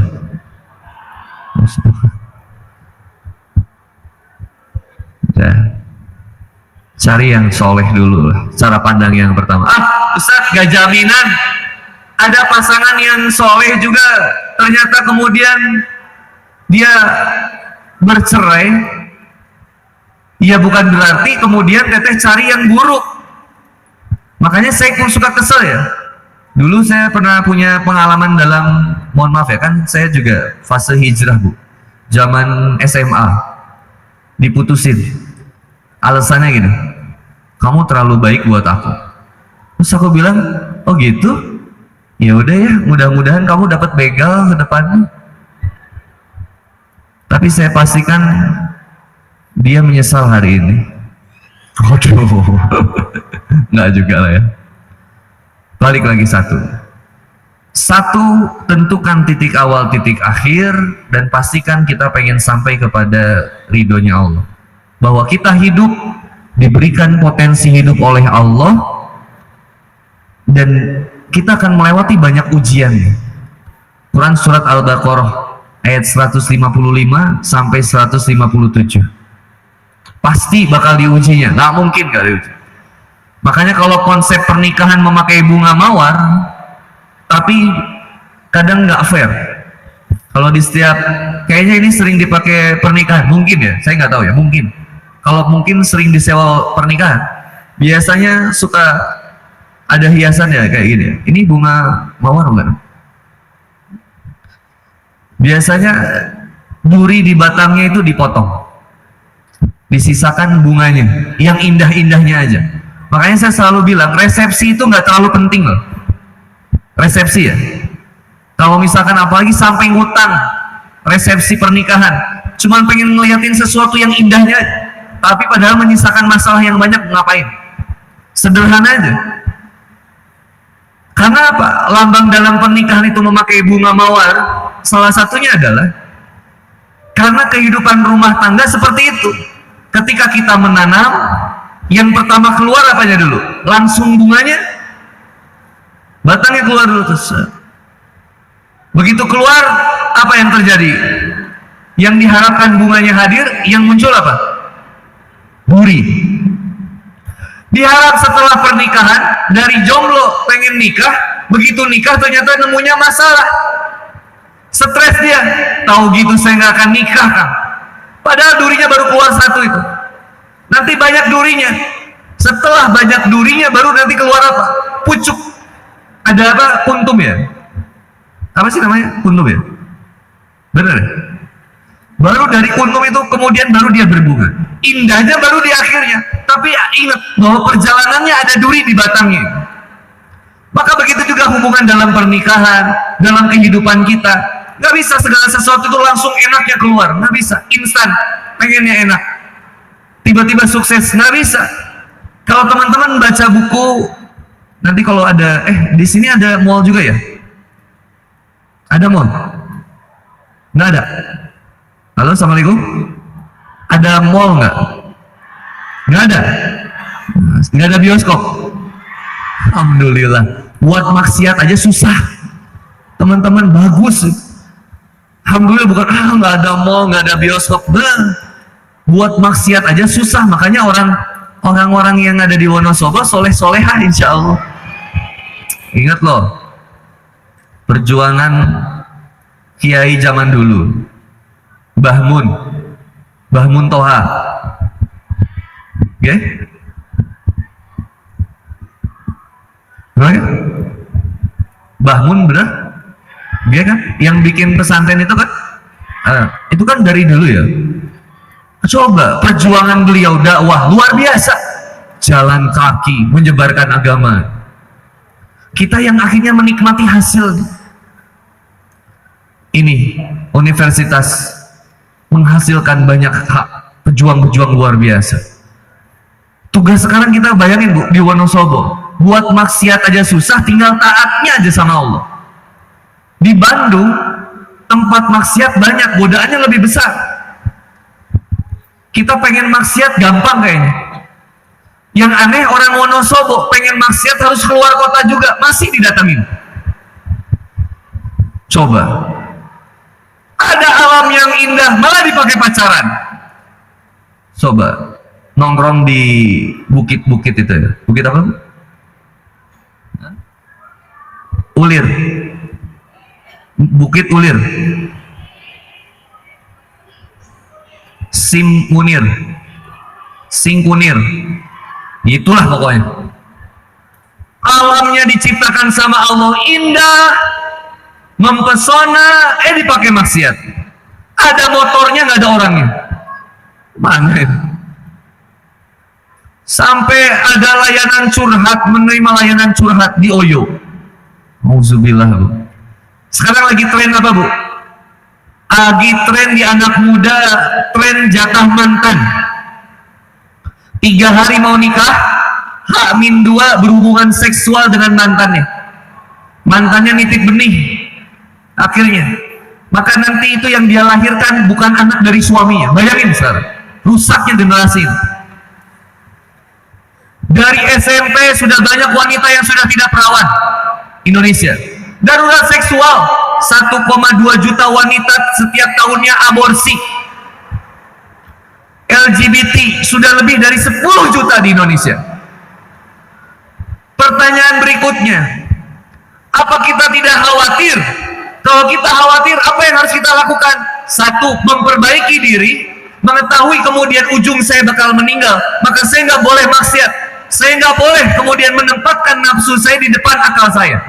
Nah, cari yang soleh dulu lah, cara pandang yang pertama. Ustaz, gak jaminan ada pasangan yang soleh juga ternyata kemudian dia bercerai. Ya bukan berarti kemudian teteh cari yang buruk. Makanya saya pun suka kesel ya. Dulu saya pernah punya pengalaman dalam, mohon maaf ya, kan saya juga fase hijrah, Bu. Zaman SMA diputusin. Alasannya gini, kamu terlalu baik buat aku. Terus aku bilang, oh gitu? Ya udah ya, mudah-mudahan kamu dapat begal ke depannya. Tapi saya pastikan dia menyesal hari ini. Waduh, nggak juga lah ya. Balik lagi satu, tentukan titik awal, titik akhir, dan pastikan kita pengen sampai kepada ridhonya Allah. Bahwa kita hidup, diberikan potensi hidup oleh Allah, dan kita akan melewati banyak ujian. Quran surat Al-Baqarah ayat 155 sampai 157. Pasti bakal diujinya, nggak mungkin nggak diuji. Makanya kalau konsep pernikahan memakai bunga mawar, tapi kadang nggak fair. Kalau di setiap, kayaknya ini sering dipakai pernikahan, mungkin ya, saya nggak tahu ya, mungkin. Kalau mungkin sering disewa pernikahan, biasanya suka ada hiasan ya kayak gini. Ini bunga mawar enggak? Biasanya duri di batangnya itu dipotong, disisakan bunganya, yang indah-indahnya aja. Makanya saya selalu bilang, resepsi itu nggak terlalu penting loh. Resepsi ya. Kalau misalkan apalagi sampai ngutang resepsi pernikahan, cuman pengen ngeliatin sesuatu yang indahnya, tapi padahal menyisakan masalah yang banyak, ngapain? Sederhana aja. Karena apa? Lambang dalam pernikahan itu memakai bunga mawar, salah satunya adalah karena kehidupan rumah tangga seperti itu. Ketika kita menanam, yang pertama keluar apanya dulu? Langsung bunganya, batangnya keluar dulu terus. Begitu keluar, apa yang terjadi? Yang diharapkan bunganya hadir, yang muncul apa? Duri. Diharap setelah pernikahan, dari jomblo pengen nikah, begitu nikah ternyata nemunya masalah. Stres dia, tahu gitu saya nggak akan nikah, Kang. Padahal durinya baru keluar satu itu. Nanti banyak durinya. Setelah banyak durinya baru nanti keluar apa? Pucuk. Ada apa? Kuntum ya? Apa sih namanya? Kuntum ya? Bener ya? Baru dari kuntum itu kemudian baru dia berbunga. Indahnya baru di akhirnya. Tapi ingat bahwa perjalanannya ada duri di batangnya. Maka begitu juga hubungan dalam pernikahan, dalam kehidupan kita. Nggak bisa segala sesuatu itu langsung enaknya keluar, nggak bisa instan pengennya enak tiba-tiba sukses, nggak bisa. Kalau teman-teman baca buku, nanti kalau ada di sini ada mall juga ya, ada mall? Nggak ada. Halo, assalamualaikum, ada mall nggak? Nggak ada. Nggak ada bioskop. Alhamdulillah, buat maksiat aja susah teman-teman. Bagus, alhamdulillah. Bukan nggak ada mall, nggak ada bioskop. Buat maksiat aja susah. Makanya orang-orang yang ada di Wonosobo soleh-solehah insya Allah. Ingat loh, perjuangan kiai zaman dulu, Mbah Mun Toha, ya? Mbah Mun, bener? Dia kan yang bikin pesantren itu kan? Itu kan dari dulu ya. Coba perjuangan beliau dakwah luar biasa, jalan kaki menyebarkan agama. Kita yang akhirnya menikmati hasil. Ini universitas menghasilkan banyak pejuang-pejuang luar biasa. Tugas sekarang kita bayangin Bu, di Wonosobo, buat maksiat aja susah, tinggal taatnya aja sama Allah. Di Bandung tempat maksiat banyak, godaannya lebih besar. Kita pengen maksiat gampang kayaknya. Yang aneh, orang Wonosobo pengen maksiat harus keluar kota juga, masih didatengin. Coba, ada alam yang indah malah dipakai pacaran. Coba nongkrong di bukit-bukit itu ya. Bukit apa? Ulir. Bukit Ulir. Munir, Singkunir, itulah pokoknya. Alamnya diciptakan sama Allah indah, mempesona, dipakai maksiat. Ada motornya, nggak ada orangnya. Mana itu? Sampai ada layanan curhat, menerima layanan curhat di Oyo. Auzubillah, Bu. Sekarang lagi tren apa, Bu? Lagi tren di anak muda, tren jatah mantan. 3 hari mau nikah, H-2 berhubungan seksual dengan mantannya. Mantannya nitip benih akhirnya. Maka nanti itu yang dia lahirkan bukan anak dari suaminya. Bayangin sekarang, rusaknya generasi. Dari SMP sudah banyak wanita yang sudah tidak perawan. Indonesia darurat seksual, 1,2 juta wanita setiap tahunnya aborsi. LGBT sudah lebih dari 10 juta di Indonesia. Pertanyaan berikutnya, apa kita tidak khawatir? Kalau kita khawatir, apa yang harus kita lakukan? 1, memperbaiki diri, mengetahui kemudian ujung saya bakal meninggal, maka saya nggak boleh maksiat. Saya nggak boleh kemudian menempatkan nafsu saya di depan akal saya.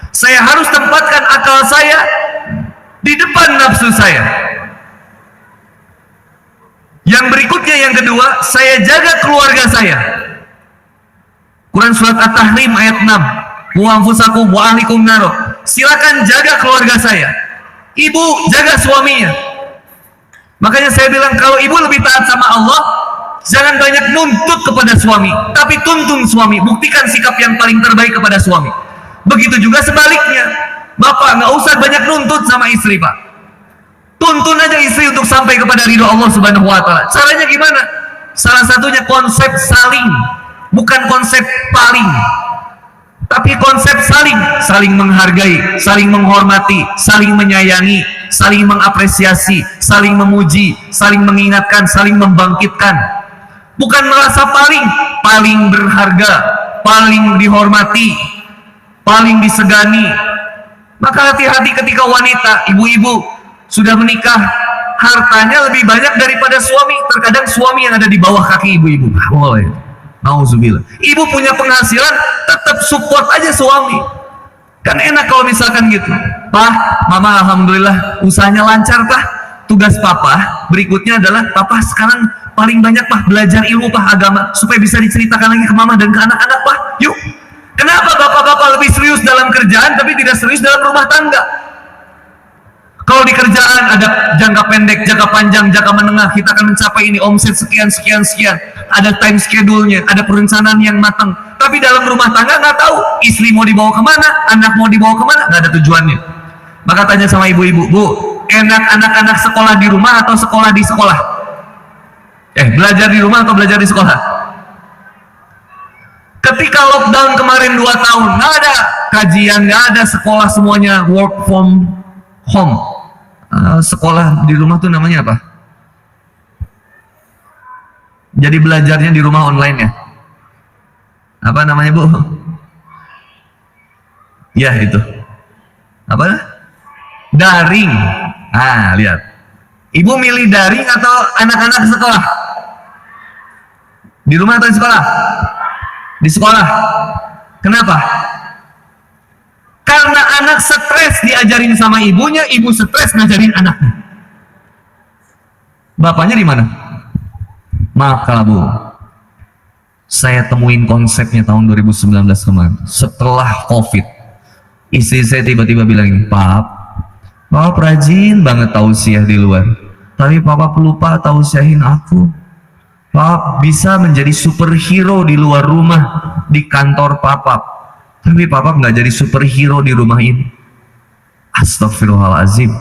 Saya harus tempatkan akal saya di depan nafsu saya. Yang berikutnya, yang kedua, saya jaga keluarga saya. Quran surat At-Tahrim ayat 6. Wa anfusakum wa ahlikum nar. Silakan jaga keluarga saya. Ibu jaga suaminya. Makanya saya bilang, kalau ibu lebih taat sama Allah, jangan banyak nuntut kepada suami, tapi tuntun suami. Buktikan sikap yang paling terbaik kepada suami. Begitu juga sebaliknya, bapak nggak usah banyak nuntut sama istri, Pak. Tuntun aja istri untuk sampai kepada ridho Allah Subhanahu wa Ta'ala. Caranya gimana? Salah satunya konsep saling, bukan konsep paling, tapi konsep saling menghargai, saling menghormati, saling menyayangi, saling mengapresiasi, saling memuji, saling mengingatkan, saling membangkitkan. Bukan merasa paling berharga, paling dihormati, paling disegani. Maka hati-hati ketika wanita, ibu-ibu sudah menikah, hartanya lebih banyak daripada suami. Terkadang suami yang ada di bawah kaki ibu-ibu. Boleh. Auzubillah. Ibu punya penghasilan, tetap support aja suami. Kan enak kalau misalkan gitu. Pak, mama alhamdulillah usahanya lancar, Pak. Tugas papa berikutnya adalah, papa sekarang paling banyak, Pak, belajar ilmu, Pak, agama, supaya bisa diceritakan lagi ke mama dan ke anak-anak, Pak. Yuk. Kenapa bapak-bapak lebih serius dalam kerjaan tapi tidak serius dalam rumah tangga? Kalau di kerjaan ada jangka pendek, jangka panjang, jangka menengah, kita akan mencapai ini omset sekian, sekian, sekian. Ada time schedule-nya, ada perencanaan yang matang. Tapi dalam rumah tangga nggak tahu istri mau dibawa kemana, anak mau dibawa kemana, nggak ada tujuannya. Maka tanya sama ibu-ibu, Bu, enak anak-anak sekolah di rumah atau sekolah di sekolah? Belajar di rumah atau belajar di sekolah? Ketika lockdown kemarin 2 tahun, nggak ada kajian, nggak ada sekolah, semuanya work from home. Sekolah di rumah tuh namanya apa? Jadi belajarnya di rumah online ya? Apa namanya, Bu? Ya itu. Apa? Daring. Lihat. Ibu milih daring atau anak-anak sekolah? Di rumah atau di sekolah? Di sekolah. Kenapa? Karena anak stres diajarin sama ibunya, ibu stres ngajarin anaknya. Bapaknya di mana? Maka Bu, saya temuin konsepnya tahun 2019 kemarin. Setelah COVID, istri saya tiba-tiba bilang ini, Papa rajin banget tausiah di luar, tapi Papa lupa tausiahin aku. Papa bisa menjadi superhero di luar rumah, di kantor Papa. Tapi Papa nggak jadi superhero di rumah ini. Astagfirullahaladzim.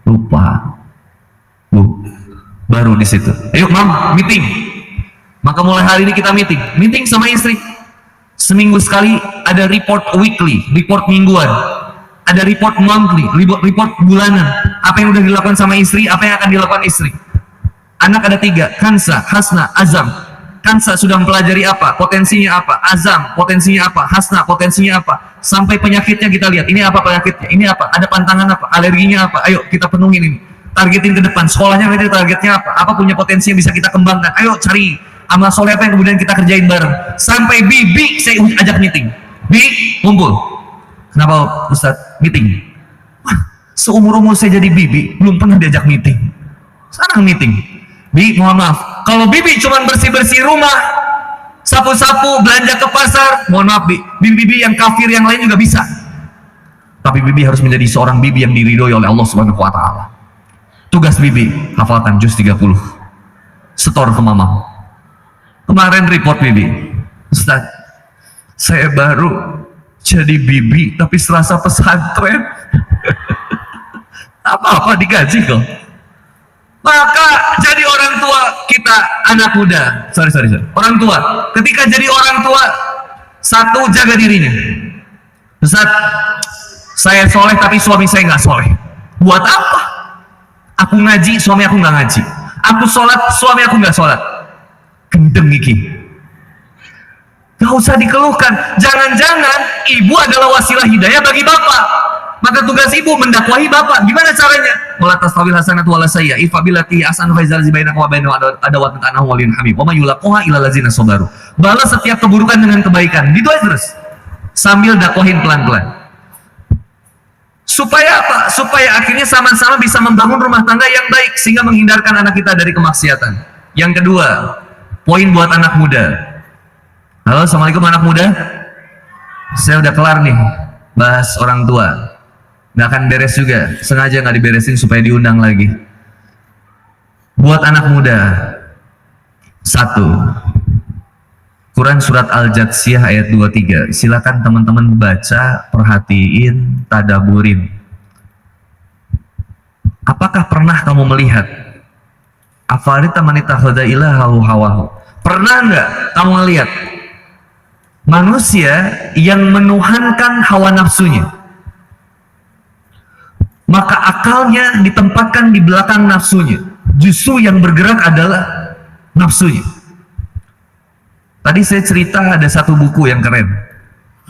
Lupa. Bu, baru di situ. Ayo Mam, meeting. Maka mulai hari ini kita meeting. Meeting sama istri. Seminggu sekali ada report weekly, report mingguan. Ada report monthly, report bulanan. Apa yang udah dilakukan sama istri, apa yang akan dilakukan istri. Anak ada 3, Kansa, Hasna, Azam. Kansa sudah mempelajari apa, potensinya apa, Azam, potensinya apa, Hasna, potensinya apa, sampai penyakitnya kita lihat, ini apa penyakitnya, ini apa, ada pantangan apa, alerginya apa, ayo kita penuhin ini, targetin ke depan, sekolahnya nanti targetnya apa punya potensi yang bisa kita kembangkan, ayo cari amal soleh apa yang kemudian kita kerjain bareng, sampai Bibi saya ajak meeting, Bi, ngumpul, kenapa Ustadz meeting? Wah, seumur-umur saya jadi Bibi, belum pernah diajak meeting, sekarang meeting, Bi, mohon maaf, kalau Bibi cuma bersih-bersih rumah, sapu-sapu, belanja ke pasar, mohon maaf Bibi yang kafir yang lain juga bisa. Tapi Bibi harus menjadi seorang Bibi yang diridhoi oleh Allah Subhanahu wa Ta'ala. Tugas Bibi, hafalkan juz 30. Setor ke Mama. Kemarin report Bibi, Ustaz, saya baru jadi Bibi tapi serasa pesantren. Apa-apa digaji kok. Maka jadi orang tua kita, anak muda, orang tua, ketika jadi orang tua, satu, jaga dirinya. Ustaz, saya soleh tapi suami saya nggak soleh. Buat apa? Aku ngaji, suami aku nggak ngaji. Aku sholat, suami aku nggak sholat. Gendeng iki. Gak usah dikeluhkan. Jangan-jangan ibu adalah wasilah hidayah bagi bapak. Maka tugas ibu mendakwahi bapak. Gimana caranya? Wala tastawil hasanatu wala sayyi'ah idfa billati ahsanu faizal bainaka wa bainahu adawatun ka'annahu waliyyun hamim. Wa may yulaquha illal ladzina sabaru. Balas setiap keburukan dengan kebaikan. Gitu aja terus. Sambil dakwahin pelan-pelan. Supaya apa? Supaya akhirnya sama-sama bisa membangun rumah tangga yang baik sehingga menghindarkan anak kita dari kemaksiatan. Yang kedua, poin buat anak muda. Halo, assalamualaikum anak muda. Saya udah kelar nih bahas orang tua. Nggak akan beres juga, sengaja nggak diberesin supaya diundang lagi. Buat anak muda, 1, Quran surat Al-Jatsiyah ayat 23. Silakan teman-teman baca, perhatiin, tadaburin. Apakah pernah kamu melihat afarita manitakhadha ilahahu hawahu? Pernah nggak kamu melihat manusia yang menuhankan hawa nafsunya? Maka akalnya ditempatkan di belakang nafsunya. Justru yang bergerak adalah nafsunya. Tadi saya cerita ada satu buku yang keren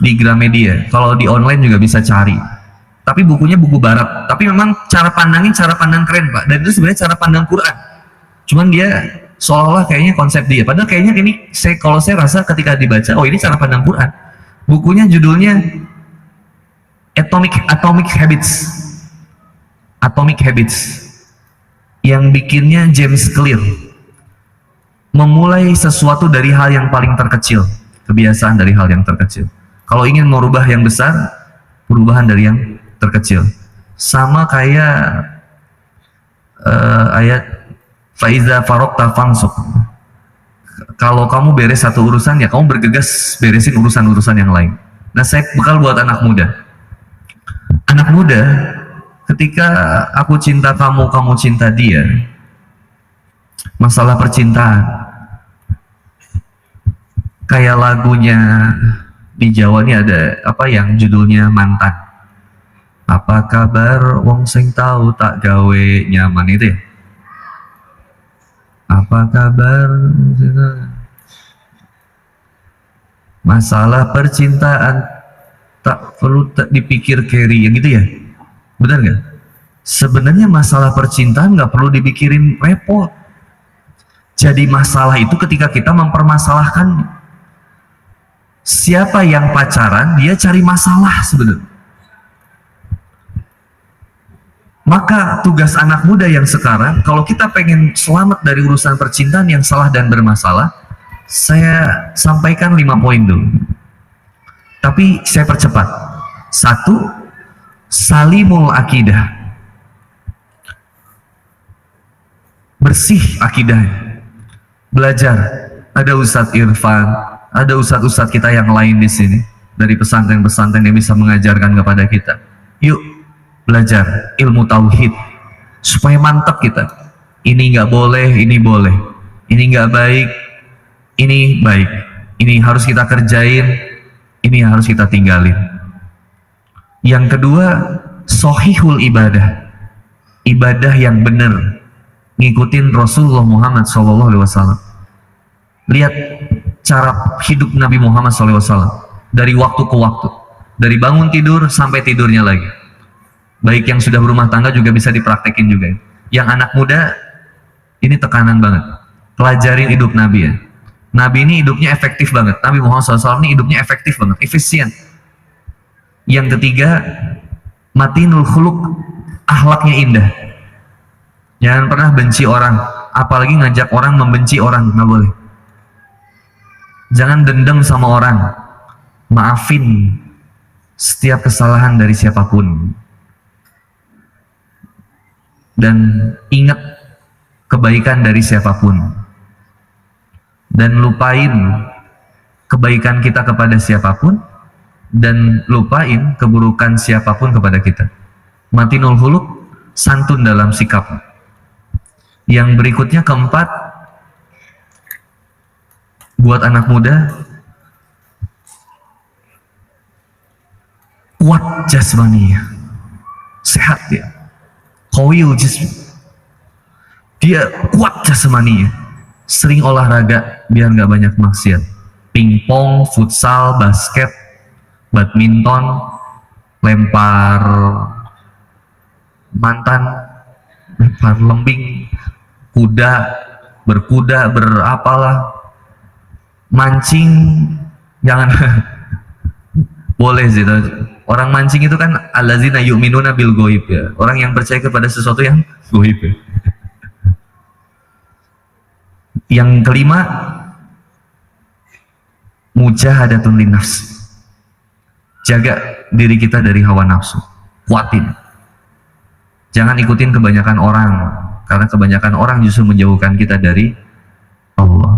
di Gramedia. Kalau di online juga bisa cari. Tapi bukunya buku barat. Tapi memang cara pandang keren Pak. Dan itu sebenarnya cara pandang Quran. Cuman dia seolah-olah kayaknya konsep dia. Padahal kayaknya ini kalau saya rasa ketika dibaca, oh ini cara pandang Quran. Bukunya judulnya Atomic Habits, yang bikinnya James Clear. Memulai sesuatu dari hal yang paling terkecil, kebiasaan dari hal yang terkecil. Kalau ingin merubah yang besar, perubahan dari yang terkecil. Sama kayak ayat faiza farokta fangsuk. Kalau kamu beres satu urusan, ya kamu bergegas beresin urusan-urusan yang lain. Nah, saya bekal buat anak muda. Anak muda, ketika aku cinta kamu, kamu cinta dia, masalah percintaan, kayak lagunya di Jawa ini ada apa yang judulnya Mantan. Apa kabar wong sing tahu tak gawe nyaman, itu ya? Apa kabar masalah percintaan tak perlu dipikir carry, yang gitu ya? Benar nggak? Sebenarnya masalah percintaan nggak perlu dipikirin repot. Jadi masalah itu ketika kita mempermasalahkan. Siapa yang pacaran, dia cari masalah sebenarnya. Maka tugas anak muda yang sekarang, kalau kita pengen selamat dari urusan percintaan yang salah dan bermasalah, saya sampaikan 5 poin dulu. Tapi saya percepat. 1, salimul akidah. Bersih akidahnya. Belajar. Ada Ustadz Irfan, ada ustadz-ustadz kita yang lain di sini dari pesantren-pesantren yang bisa mengajarkan kepada kita. Yuk belajar ilmu tauhid supaya mantap kita. Ini nggak boleh, ini boleh. Ini nggak baik, ini baik. Ini harus kita kerjain, ini harus kita tinggalin. Yang kedua, sohihul ibadah. Ibadah yang benar, ngikutin Rasulullah Muhammad SAW. Lihat cara hidup Nabi Muhammad SAW dari waktu ke waktu, dari bangun tidur sampai tidurnya lagi. Baik yang sudah berumah tangga juga bisa dipraktekin juga. Yang anak muda, ini tekanan banget. Pelajarin hidup Nabi ya. Nabi ini hidupnya efektif banget. Nabi Muhammad SAW ini hidupnya efektif banget, efisien. Yang ketiga, matinul khuluq, akhlaknya indah. Jangan pernah benci orang, apalagi ngajak orang membenci orang, nggak boleh. Jangan dendam sama orang, maafin setiap kesalahan dari siapapun, dan ingat kebaikan dari siapapun, dan lupain kebaikan kita kepada siapapun, dan lupain keburukan siapapun kepada kita. Matinul khuluq, santun dalam sikap. Yang berikutnya, keempat, buat anak muda, kuat jasmani, sehat dia, qawiyul jism, dia kuat jasmani, sering olahraga biar nggak banyak maksiat, pingpong, futsal, basket, badminton, lempar mantan, lempar lembing, kuda, berkuda, berapalah, mancing, jangan boleh sih. Orang mancing itu kan allazina yu'minuna bil ghaib ya, orang yang percaya kepada sesuatu yang ghaib ya. Yang kelima, mujahadatun linnafs, jaga diri kita dari hawa nafsu, kuatin, jangan ikutin kebanyakan orang, karena kebanyakan orang justru menjauhkan kita dari Allah.